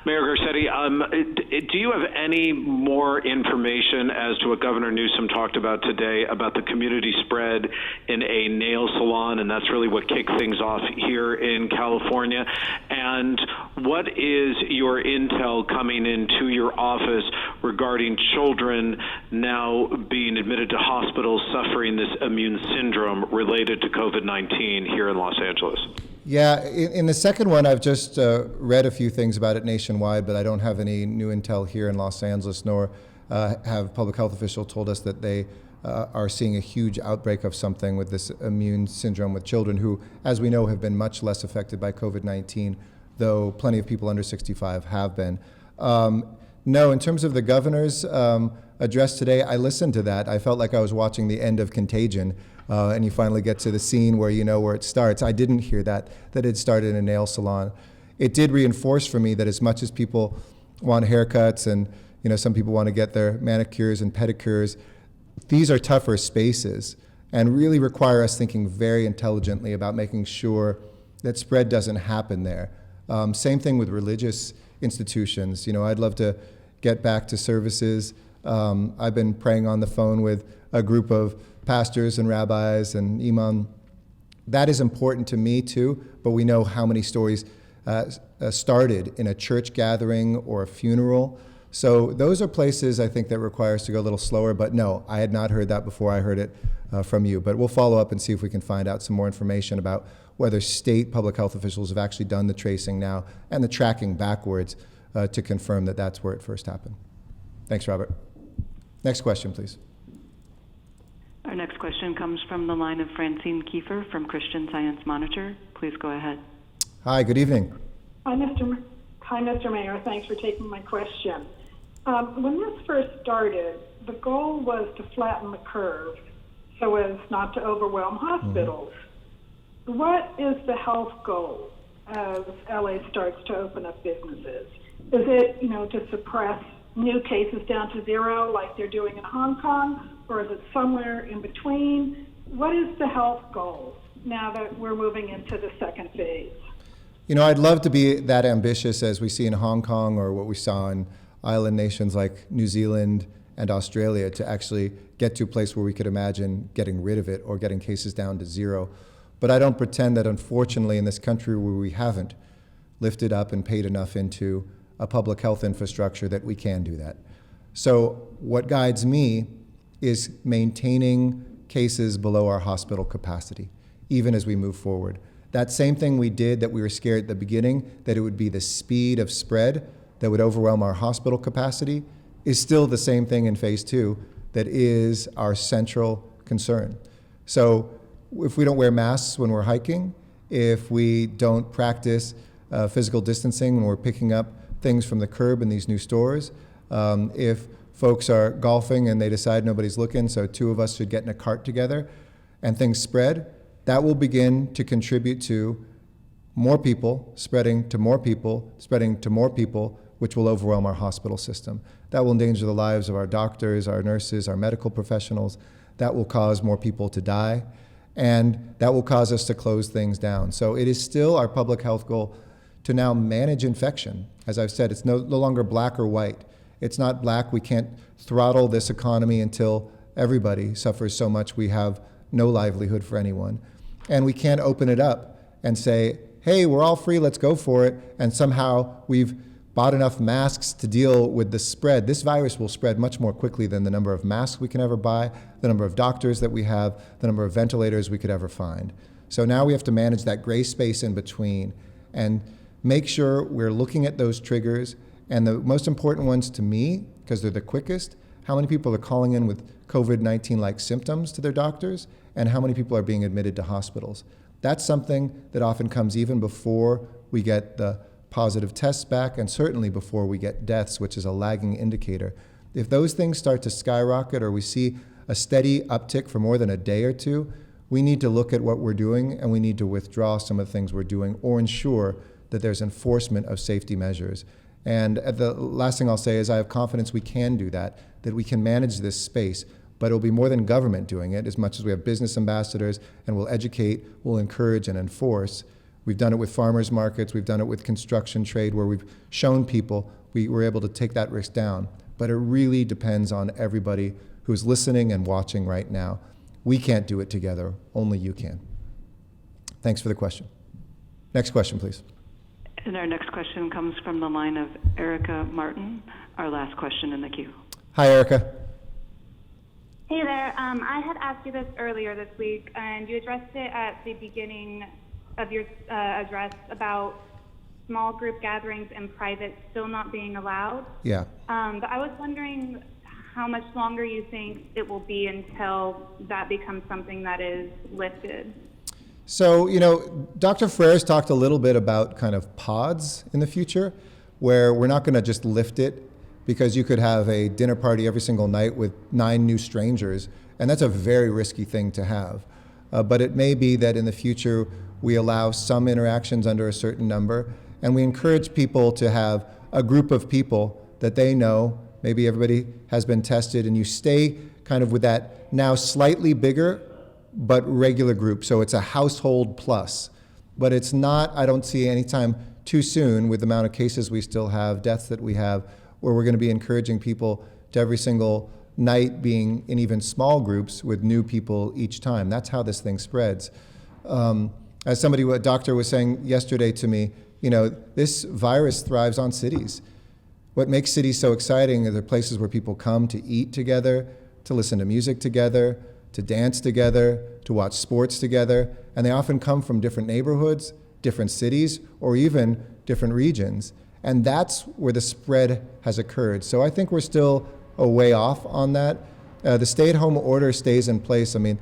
[SPEAKER 4] Mayor Garcetti, do you have any more information as to what Governor Newsom talked about today about the community spread in a nail salon, and that's really what kicked things off here in California? And what is your intel coming into your office regarding children now being admitted to hospitals suffering this immune syndrome related to COVID-19 here in Los Angeles?
[SPEAKER 1] Yeah, in the second one, I've just read a few things about it nationwide, but I don't have any new intel here in Los Angeles, nor have public health officials told us that they are seeing a huge outbreak of something with this immune syndrome with children who, as we know, have been much less affected by COVID-19, though plenty of people under 65 have been. No, in terms of the governor's address today, I listened to that. I felt like I was watching the end of Contagion, and you finally get to the scene where you know where it starts. I didn't hear that it started in a nail salon. It did reinforce for me that as much as people want haircuts and some people want to get their manicures and pedicures, these are tougher spaces and really require us thinking very intelligently about making sure that spread doesn't happen there. Same thing with religious institutions. I'd love to get back to services. I've been praying on the phone with a group of pastors and rabbis and imam. That is important to me too, but we know how many stories started in a church gathering or a funeral. So those are places I think that require us to go a little slower, but no, I had not heard that before. I heard it from you, but we'll follow up and see if we can find out some more information about whether state public health officials have actually done the tracing now and the tracking backwards to confirm that that's where it first happened. Thanks, Robert. Next question, please.
[SPEAKER 3] Our next question comes from the line of Francine Kiefer from Christian Science Monitor. Please go ahead.
[SPEAKER 1] Hi, good evening.
[SPEAKER 8] Hi, Mr. Mayor. Thanks for taking my question. When this first started, the goal was to flatten the curve so as not to overwhelm hospitals. What is the health goal as LA starts to open up businesses? Is it, to suppress new cases down to zero like they're doing in Hong Kong, or is it somewhere in between? What is the health goal now that we're moving into the second phase?
[SPEAKER 1] I'd love to be that ambitious as we see in Hong Kong or what we saw in island nations like New Zealand and Australia to actually get to a place where we could imagine getting rid of it or getting cases down to zero. But I don't pretend that, unfortunately, in this country where we haven't lifted up and paid enough into a public health infrastructure that we can do that. So what guides me is maintaining cases below our hospital capacity, even as we move forward. That same thing we did that we were scared at the beginning, that it would be the speed of spread that would overwhelm our hospital capacity, is still the same thing in phase 2 that is our central concern. So if we don't wear masks when we're hiking, if we don't practice physical distancing when we're picking up things from the curb in these new stores, if folks are golfing and they decide nobody's looking, so 2 of us should get in a cart together and things spread, that will begin to contribute to more people spreading to more people, spreading to more people, which will overwhelm our hospital system. That will endanger the lives of our doctors, our nurses, our medical professionals. That will cause more people to die, and that will cause us to close things down. So it is still our public health goal to now manage infection. As I've said, it's no longer black or white. It's not black, we can't throttle this economy until everybody suffers so much we have no livelihood for anyone. And we can't open it up and say, hey, we're all free, let's go for it, and somehow we've bought enough masks to deal with the spread. This virus will spread much more quickly than the number of masks we can ever buy, the number of doctors that we have, the number of ventilators we could ever find. So now we have to manage that gray space in between and make sure we're looking at those triggers. And the most important ones to me, because they're the quickest, how many people are calling in with COVID-19-like symptoms to their doctors, and how many people are being admitted to hospitals. That's something that often comes even before we get the positive tests back, and certainly before we get deaths, which is a lagging indicator. If those things start to skyrocket or we see a steady uptick for more than a day or 2, we need to look at what we're doing and we need to withdraw some of the things we're doing or ensure that there's enforcement of safety measures. And the last thing I'll say is I have confidence we can do that we can manage this space, but it'll be more than government doing it as much as we have business ambassadors and we'll educate, we'll encourage and enforce. We've done it with farmers markets, we've done it with construction trade where we've shown people we were able to take that risk down. But it really depends on everybody who's listening and watching right now. We can't do it together, only you can. Thanks for the question. Next question, please.
[SPEAKER 3] And our next question comes from the line of Erica Martin, our last question in the queue.
[SPEAKER 1] Hi, Erica.
[SPEAKER 9] Hey there. I had asked you this earlier this week, and you addressed it at the beginning of your address about small group gatherings in private still not being allowed.
[SPEAKER 1] Yeah.
[SPEAKER 9] But I was wondering how much longer you think it will be until that becomes something that is lifted.
[SPEAKER 1] So, Dr. Freres talked a little bit about kind of pods in the future, where we're not going to just lift it because you could have a dinner party every single night with 9 new strangers, and that's a very risky thing to have. But it may be that in the future we allow some interactions under a certain number, and we encourage people to have a group of people that they know, maybe everybody has been tested, and you stay kind of with that now slightly bigger but regular group. So it's a household plus. But it's not, I don't see any time too soon with the amount of cases we still have, deaths that we have, where we're going to be encouraging people to every single night being in even small groups with new people each time. That's how this thing spreads. As a doctor was saying yesterday to me, this virus thrives on cities. What makes cities so exciting are the places where people come to eat together, to listen to music together, to dance together, to watch sports together, and they often come from different neighborhoods, different cities, or even different regions. And that's where the spread has occurred. So I think we're still a way off on that. The stay-at-home order stays in place. I mean,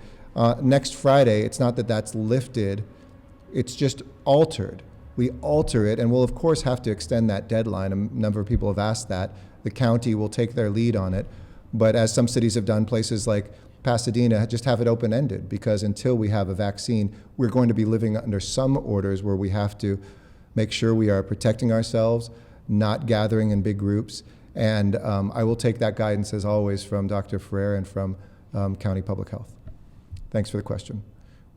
[SPEAKER 1] next Friday, it's not that that's lifted, it's just altered. We alter it, and we'll of course have to extend that deadline. A number of people have asked that. The county will take their lead on it. But as some cities have done, places like Pasadena, just have it open-ended, because until we have a vaccine, we're going to be living under some orders where we have to make sure we are protecting ourselves, not gathering in big groups. And I will take that guidance, as always, from Dr. Ferrer and from County Public Health. Thanks for the question.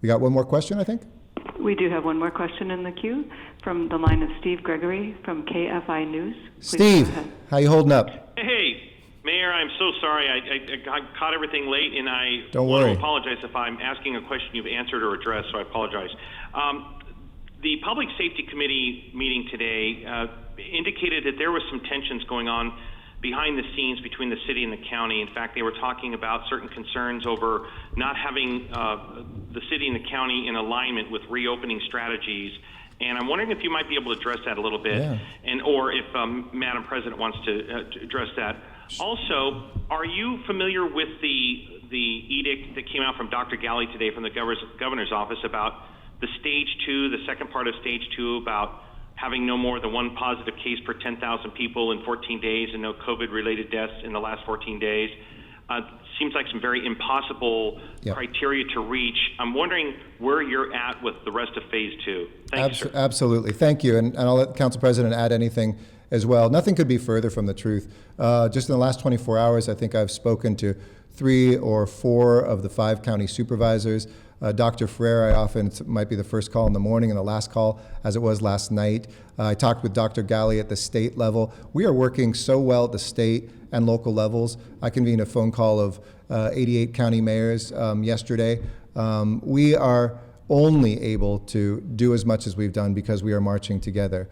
[SPEAKER 1] We got one more question, I think?
[SPEAKER 3] We do have one more question in the queue from the line of Steve Gregory from KFI News. Please
[SPEAKER 1] Steve, how you holding up?
[SPEAKER 10] Hey, Mayor, I'm so sorry. I caught everything late, and I
[SPEAKER 1] Don't
[SPEAKER 10] want
[SPEAKER 1] worry.
[SPEAKER 10] to apologize if I'm asking a question you've answered or addressed, so I apologize. The Public Safety Committee meeting today indicated that there was some tensions going on behind the scenes between the city and the county. In fact, they were talking about certain concerns over not having the city and the county in alignment with reopening strategies. And I'm wondering if you might be able to address that a little bit, or if Madam President wants to address that. Also, are you familiar with the edict that came out from Dr. Galley today from the governor's office about the stage 2, the second part of stage 2, about having no more than one positive case per 10,000 people in 14 days and no COVID-related deaths in the last 14 days? Seems like some very impossible criteria to reach. I'm wondering where you're at with the rest of phase 2. Thank you, sir.
[SPEAKER 1] Absolutely. Thank you. And I'll let Council President add anything as well. Nothing could be further from the truth. Just in the last 24 hours, I think I've spoken to 3 or 4 of the 5 county supervisors. Dr. Ferrer, it might be the first call in the morning and the last call, as it was last night. I talked with Dr. Galley at the state level. We are working so well at the state and local levels. I convened a phone call of 88 county mayors yesterday. We are only able to do as much as we've done because we are marching together.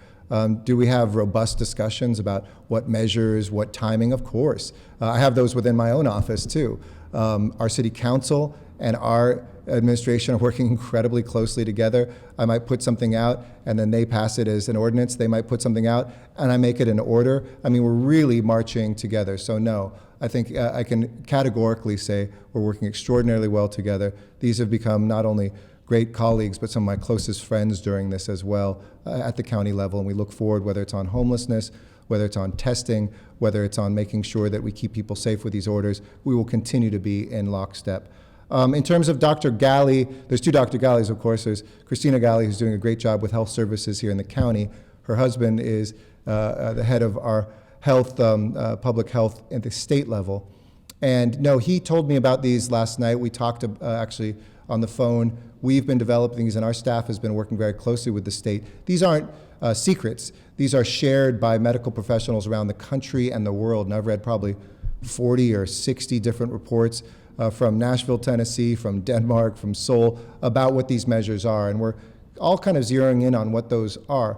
[SPEAKER 1] Do we have robust discussions about what measures, what timing? Of course. I have those within my own office too. Our city council and our administration are working incredibly closely together. I might put something out and then they pass it as an ordinance. They might put something out and I make it an order. I mean, we're really marching together. So no, I think I can categorically say we're working extraordinarily well together. These have become not only great colleagues, but some of my closest friends during this as well at the county level. And we look forward, whether it's on homelessness, whether it's on testing, whether it's on making sure that we keep people safe with these orders, we will continue to be in lockstep. In terms of Dr. Galley, there's 2 Dr. Galleys, of course. There's Christina Galley, who's doing a great job with health services here in the county. Her husband is the head of our health, public health at the state level. And no, he told me about these last night. We talked actually on the phone. We've been developing these, and our staff has been working very closely with the state. These aren't secrets. These are shared by medical professionals around the country and the world. And I've read probably 40 or 60 different reports from Nashville, Tennessee, from Denmark, from Seoul, about what these measures are. And we're all kind of zeroing in on what those are.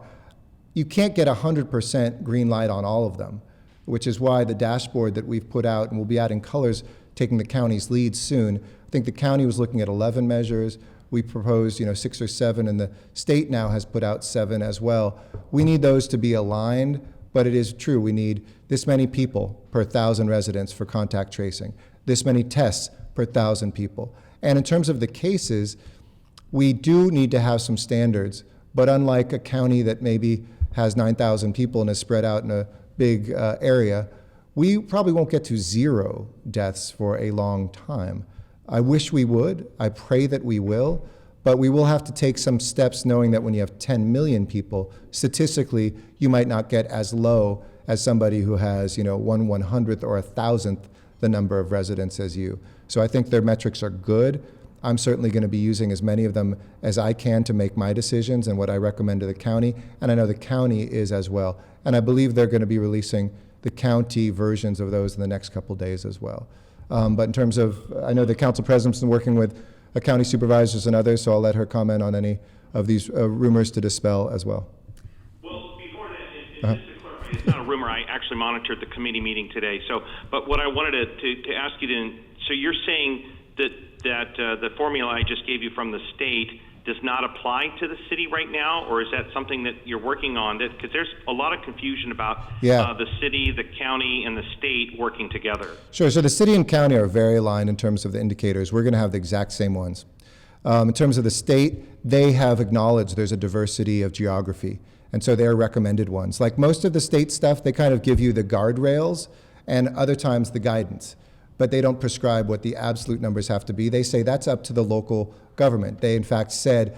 [SPEAKER 1] You can't get 100% green light on all of them, which is why the dashboard that we've put out, and we'll be adding colors, taking the county's lead soon. I think the county was looking at 11 measures. We proposed, 6 or 7, and the state now has put out 7 as well. We need those to be aligned, but it is true. We need this many people per 1,000 residents for contact tracing, this many tests per 1,000 people. And in terms of the cases, we do need to have some standards, but unlike a county that maybe has 9,000 people and is spread out in a big area, we probably won't get to 0 deaths for a long time. I wish we would. I pray that we will. But we will have to take some steps knowing that when you have 10 million people, statistically, you might not get as low as somebody who has, 1/100th or 1,000th the number of residents as you. So I think their metrics are good. I'm certainly going to be using as many of them as I can to make my decisions and what I recommend to the county, and I know the county is as well. And I believe they're going to be releasing the county versions of those in the next couple days as well. But in terms of, I know the council president's been working with county supervisors and others, so I'll let her comment on any of these rumors to dispel as well.
[SPEAKER 10] Well, before that, just to clarify, it's not a rumor. I actually monitored the committee meeting today. But what I wanted to ask you then, so you're saying that the formula I just gave you from the state does not apply to the city right now, or is that something that you're working on? Because there's a lot of confusion about the city, the county, and the state working together.
[SPEAKER 1] Sure. So the city and county are very aligned in terms of the indicators. We're going to have the exact same ones. In terms of the state, they have acknowledged there's a diversity of geography, and so they're recommended ones. Like most of the state stuff, they kind of give you the guardrails and other times the guidance, but they don't prescribe what the absolute numbers have to be. They say that's up to the local government. They, in fact, said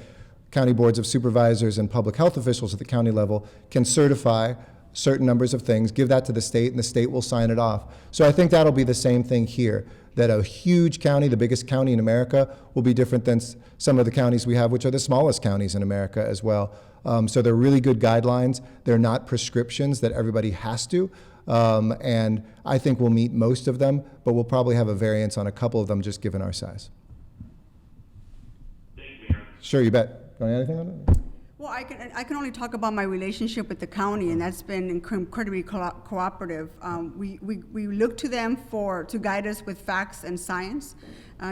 [SPEAKER 1] county boards of supervisors and public health officials at the county level can certify certain numbers of things, give that to the state, and the state will sign it off. So I think that'll be the same thing here, that a huge county, the biggest county in America, will be different than some of the counties we have, which are the smallest counties in America as well. So they're really good guidelines. They're not prescriptions that everybody has to. And I think we'll meet most of them, but we'll probably have a variance on a couple of them just given our size.
[SPEAKER 10] Thank you, Mayor.
[SPEAKER 1] Sure, you bet. Got anything on it?
[SPEAKER 2] Well, I can only talk about my relationship with the county, and that's been incredibly cooperative. We look to them to guide us with facts and science.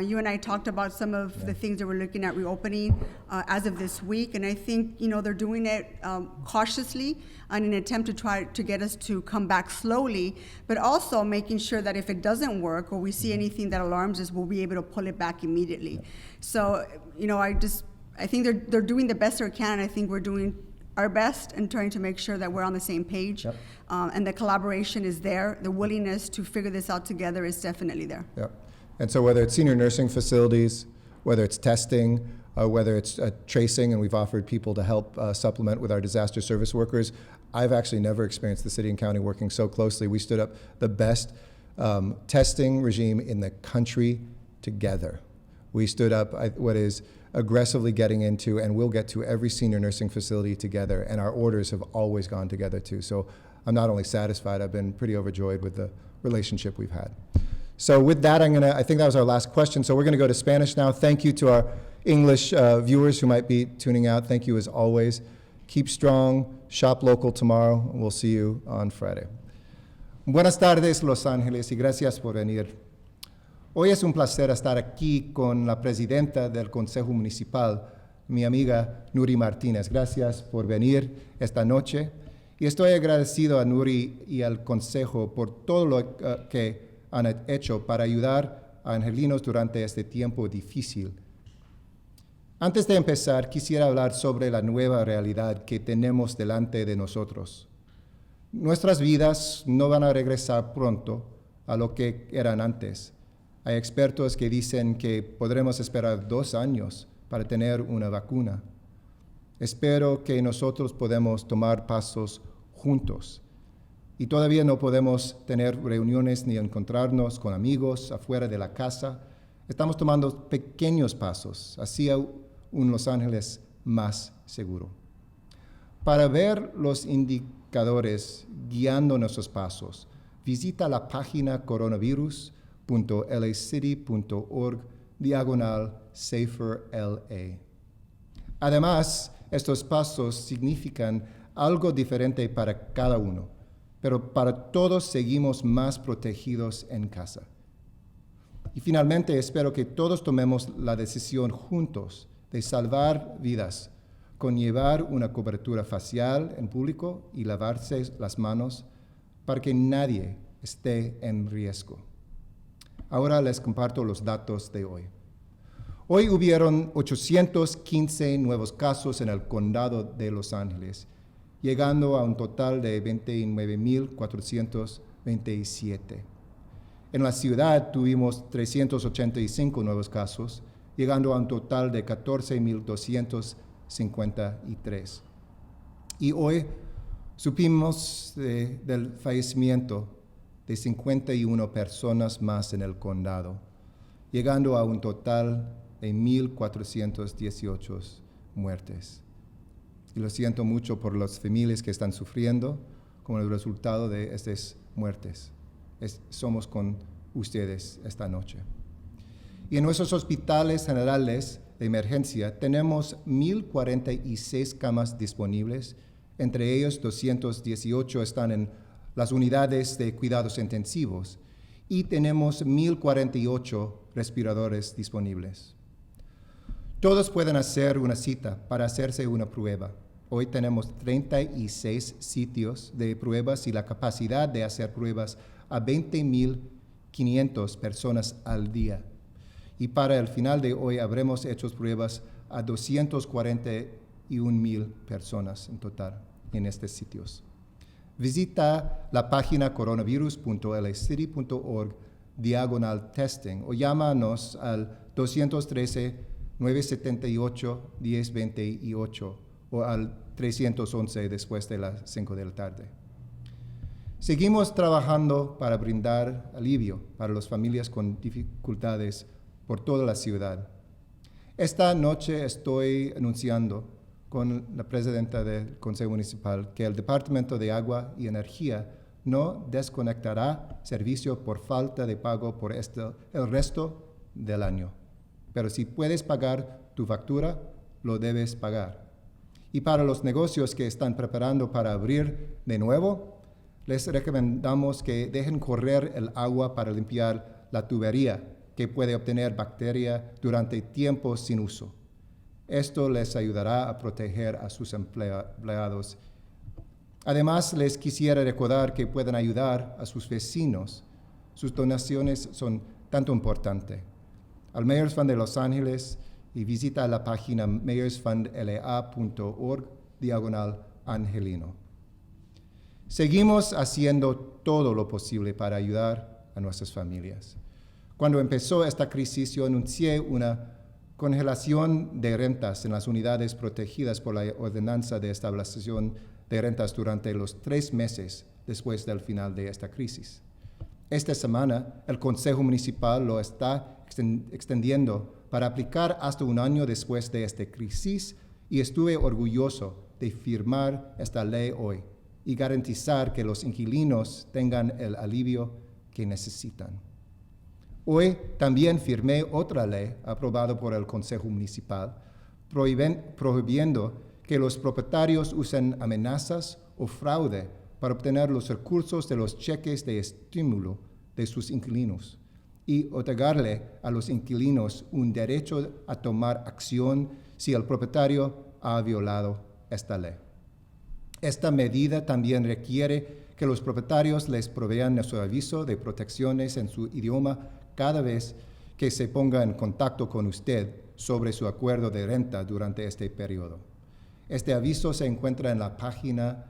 [SPEAKER 2] You and I talked about some of the things that we're looking at reopening as of this week, and I think they're doing it cautiously in an attempt to try to get us to come back slowly, but also making sure that if it doesn't work or we see anything that alarms us, we'll be able to pull it back immediately. So, I think they're doing the best they can, and I think we're doing our best in trying to make sure that we're on the same page.
[SPEAKER 1] Yep.
[SPEAKER 2] And the collaboration is there. The willingness to figure this out together is definitely there.
[SPEAKER 1] Yep. And so whether it's senior nursing facilities, whether it's testing, whether it's tracing, and we've offered people to help supplement with our disaster service workers, I've actually never experienced the city and county working so closely. We stood up the best testing regime in the country together. We stood up what is aggressively getting into and will get to every senior nursing facility together, and our orders have always gone together too. So I'm not only satisfied, I've been pretty overjoyed with the relationship we've had. So with that, I think that was our last question, so we're gonna go to Spanish now. Thank you to our English viewers who might be tuning out. Thank you as always. Keep strong, shop local tomorrow, and we'll see you on Friday. Buenas tardes, Los Ángeles, y gracias por venir. Hoy es un placer estar aquí con la presidenta del Consejo Municipal, mi amiga Nury Martinez. Gracias por venir esta noche. Y estoy agradecido a Nury y al Consejo por todo lo que han hecho para ayudar a Angelinos durante este tiempo difícil. Antes de empezar, quisiera hablar sobre la nueva realidad que tenemos delante de nosotros. Nuestras vidas no van a regresar pronto a lo que eran antes. Hay expertos que dicen que podremos esperar 2 años para tener una vacuna. Espero que nosotros podamos tomar pasos juntos. Y todavía no podemos tener reuniones ni encontrarnos con amigos afuera de la casa. Estamos tomando pequeños pasos hacia un Los Ángeles más seguro. Para ver los indicadores guiando nuestros pasos, visita la página coronavirus.lacity.org/saferLA. Además, estos pasos significan algo diferente para cada uno, pero para todos seguimos más protegidos en casa. Y finalmente, espero que todos tomemos la decisión juntos de salvar vidas, con llevar una cobertura facial en público y lavarse las manos para que nadie esté en riesgo. Ahora les comparto los datos de hoy. Hoy hubieron 815 nuevos casos en el condado de Los Ángeles, llegando a un total de 29,400 27. En la ciudad tuvimos 385 nuevos casos, llegando a un total de 14,253. Y hoy supimos del fallecimiento de 51 personas más en el condado, llegando a un total de 1,418 muertes. Y lo siento mucho por las familias que están sufriendo como el resultado de estas muertes. Somos con ustedes esta noche. Y en nuestros hospitales generales de emergencia tenemos 1,046 camas disponibles. Entre ellos, 218 están en las unidades de cuidados intensivos y tenemos 1,048 respiradores disponibles. Todos pueden hacer una cita para hacerse una prueba. Hoy tenemos 36 sitios de pruebas y la capacidad de hacer pruebas a 20,500 personas al día. Y para el final de hoy habremos hecho pruebas a 241,000 personas en total en estos sitios. Visita la página coronavirus.lacity.org/testing o llámanos al 213-978-1028 o al 311 después de las 5 de la tarde. Seguimos trabajando para brindar alivio para las familias con dificultades por toda la ciudad. Esta noche estoy anunciando con la presidenta del Consejo Municipal que el Departamento de Agua y Energía no desconectará servicio por falta de pago por el resto del año. Pero si puedes pagar tu factura, lo debes pagar. Y para los negocios que están preparando para abrir de nuevo, les recomendamos que dejen correr el agua para limpiar la tubería, que puede obtener bacteria durante tiempos sin uso. Esto les ayudará a proteger a sus empleados. Además, les quisiera recordar que pueden ayudar a sus vecinos. Sus donaciones son tanto importantes. Al Mayor's Fund de Los Ángeles y visita la página mayorsfundla.org/Angelino. Seguimos haciendo todo lo posible para ayudar a nuestras familias. Cuando empezó esta crisis, yo anuncié una congelación de rentas en las unidades protegidas por la Ordinanza de Stabilización de rentas durante los 3 meses después del final de esta crisis. Esta semana, el Consejo Municipal lo está extendiendo para aplicar hasta 1 año después de esta crisis y estuve orgulloso de firmar esta ley hoy y garantizar que los inquilinos tengan el alivio que necesitan. Hoy también firmé otra ley aprobada por el Consejo Municipal prohibiendo que los propietarios usen amenazas o fraude para obtener los recursos de los cheques de estímulo de sus inquilinos y otorgarle a los inquilinos un derecho a tomar acción si el propietario ha violado esta ley. Esta medida también requiere que los propietarios les provean de su aviso de protecciones en su idioma cada vez que se ponga en contacto con usted sobre su acuerdo de renta durante este periodo. Este aviso se encuentra en la página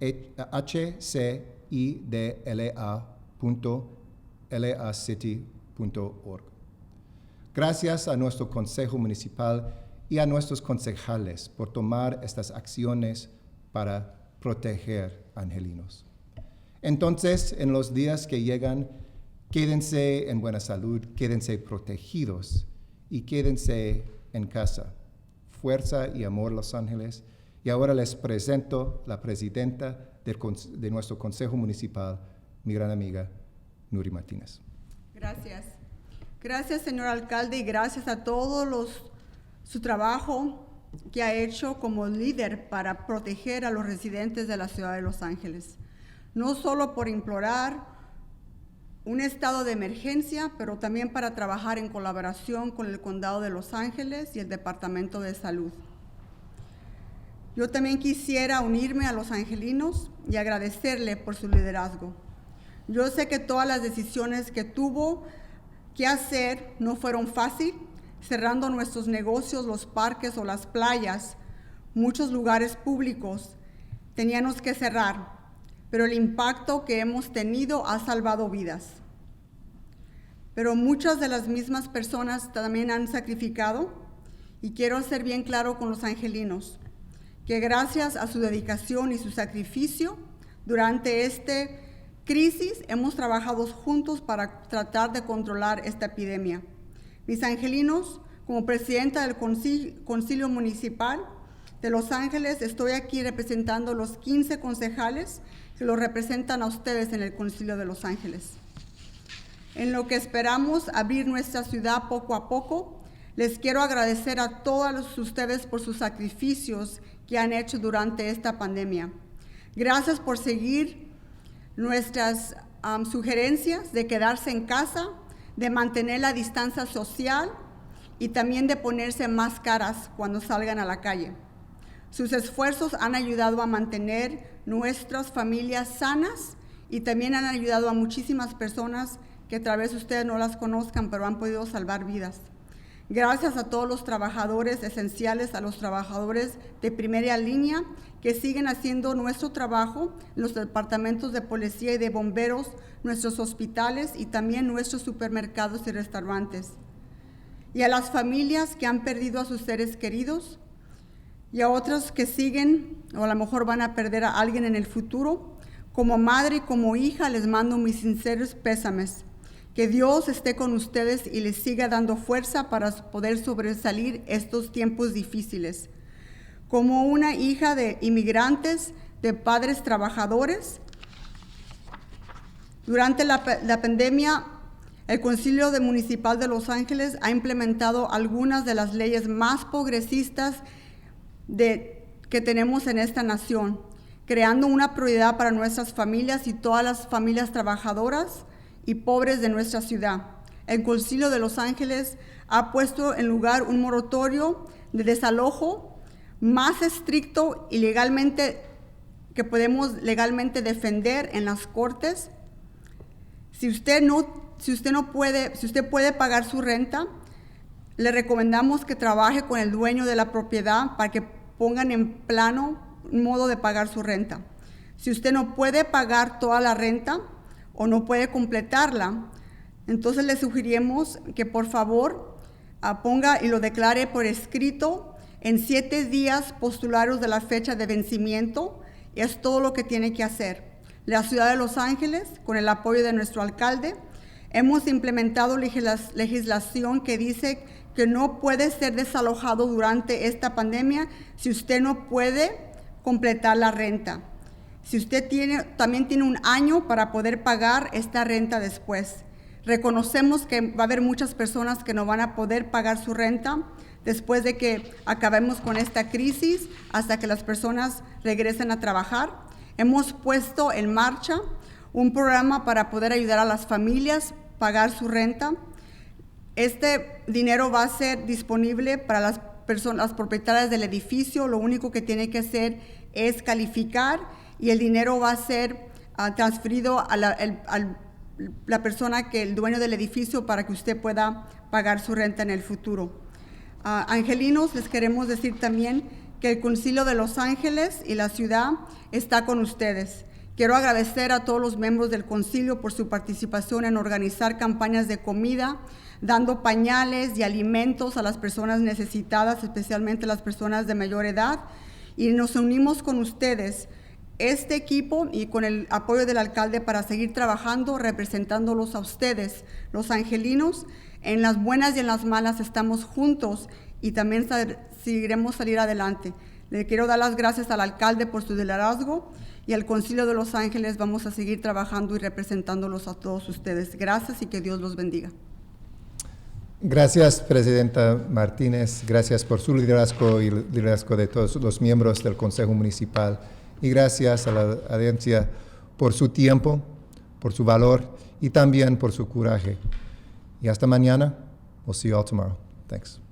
[SPEAKER 1] hcidla.lacity.org. Gracias a nuestro Consejo Municipal y a nuestros concejales por tomar estas acciones para proteger a angelinos. Entonces, en los días que llegan, quédense en buena salud, quédense protegidos y quédense en casa. Fuerza y amor, Los Ángeles. Y ahora les presento la presidenta de nuestro Consejo Municipal, mi gran amiga, Nury Martinez.
[SPEAKER 2] Gracias. Gracias, señor alcalde, y gracias a todos su trabajo que ha hecho como líder para proteger a los residentes de la ciudad de Los Ángeles. No solo por implorar un estado de emergencia, pero también para trabajar en colaboración con el Condado de Los Ángeles y el Departamento de Salud. Yo también quisiera unirme a los angelinos y agradecerle por su liderazgo. Yo sé que todas las decisiones que tuvo que hacer no fueron fáciles, cerrando nuestros negocios, los parques o las playas, muchos lugares públicos teníamos que cerrar. pero el impacto que hemos tenido ha salvado vidas. Pero muchas de las mismas personas también han sacrificado, y quiero ser bien claro con los angelinos, que gracias a su dedicación y su sacrificio, durante esta crisis hemos trabajado juntos para tratar de controlar esta epidemia. Mis angelinos, como presidenta del Concilio Municipal de Los Ángeles, estoy aquí representando a los 15 concejales que los representan a ustedes en el Concilio de Los Ángeles. En lo que esperamos abrir nuestra ciudad poco a poco, les quiero agradecer a todos ustedes por sus sacrificios que han hecho durante esta pandemia. Gracias por seguir nuestras sugerencias de quedarse en casa, de mantener la distancia social y también de ponerse máscaras cuando salgan a la calle. Sus esfuerzos han ayudado a mantener nuestras familias sanas y también han ayudado a muchísimas personas que tal vez ustedes no las conozcan, pero han podido salvar vidas. Gracias a todos los trabajadores esenciales, a los trabajadores de primera línea que siguen haciendo nuestro trabajo en los departamentos de policía y de bomberos, nuestros hospitales y también nuestros supermercados y restaurantes. Y a las familias que han perdido a sus seres queridos y a otros que siguen o a lo mejor van a perder a alguien en el futuro. Como madre y como hija les mando mis sinceros pésames. Que Dios esté con ustedes y les siga dando fuerza para poder sobresalir estos tiempos difíciles. Como una hija de inmigrantes, de padres trabajadores, durante la pandemia, el Concilio Municipal de Los Ángeles ha implementado algunas de las leyes más progresistas que tenemos en esta nación, creando una prioridad para nuestras familias y todas las familias trabajadoras y pobres de nuestra ciudad. El Concilio de Los Ángeles ha puesto en lugar un moratorio de desalojo más estricto y que podemos legalmente defender en las cortes. Si usted puede pagar su renta, le recomendamos que trabaje con el dueño de la propiedad para que pongan en plano un modo de pagar su renta. Si usted no puede pagar toda la renta o no puede completarla, entonces le sugerimos que por favor ponga y lo declare por escrito en 7 días postulares de la fecha de vencimiento. Y es todo lo que tiene que hacer. La ciudad de Los Ángeles, con el apoyo de nuestro alcalde, hemos implementado legislación que dice que no puede ser desalojado durante esta pandemia si usted no puede completar la renta. Si usted también tiene un año para poder pagar esta renta después. Reconocemos que va a haber muchas personas que no van a poder pagar su renta después de que acabemos con esta crisis hasta que las personas regresen a trabajar. Hemos puesto en marcha un programa para poder ayudar a las familias a pagar su renta. Este dinero va a ser disponible para las propietarias del edificio. Lo único que tiene que hacer es calificar y el dinero va a ser transferido a la persona el dueño del edificio para que usted pueda pagar su renta en el futuro. Angelinos, les queremos decir también que el Concilio de Los Ángeles y la ciudad está con ustedes. Quiero agradecer a todos los miembros del Concilio por su participación en organizar campañas de comida, dando pañales y alimentos a las personas necesitadas, especialmente las personas de mayor edad, y nos unimos con ustedes, este equipo, y con el apoyo del alcalde para seguir trabajando, representándolos a ustedes, los angelinos. En las buenas y en las malas estamos juntos y también seguiremos salir adelante. Le quiero dar las gracias al alcalde por su liderazgo y al Concilio de Los Ángeles. Vamos a seguir trabajando y representándolos a todos ustedes. Gracias y que Dios los bendiga.
[SPEAKER 1] Gracias, Presidenta Martínez. Gracias por su liderazgo y el liderazgo de todos los miembros del Consejo Municipal. Y gracias a la audiencia por su tiempo, por su valor y también por su coraje. Y hasta mañana. We'll see you all tomorrow. Thanks.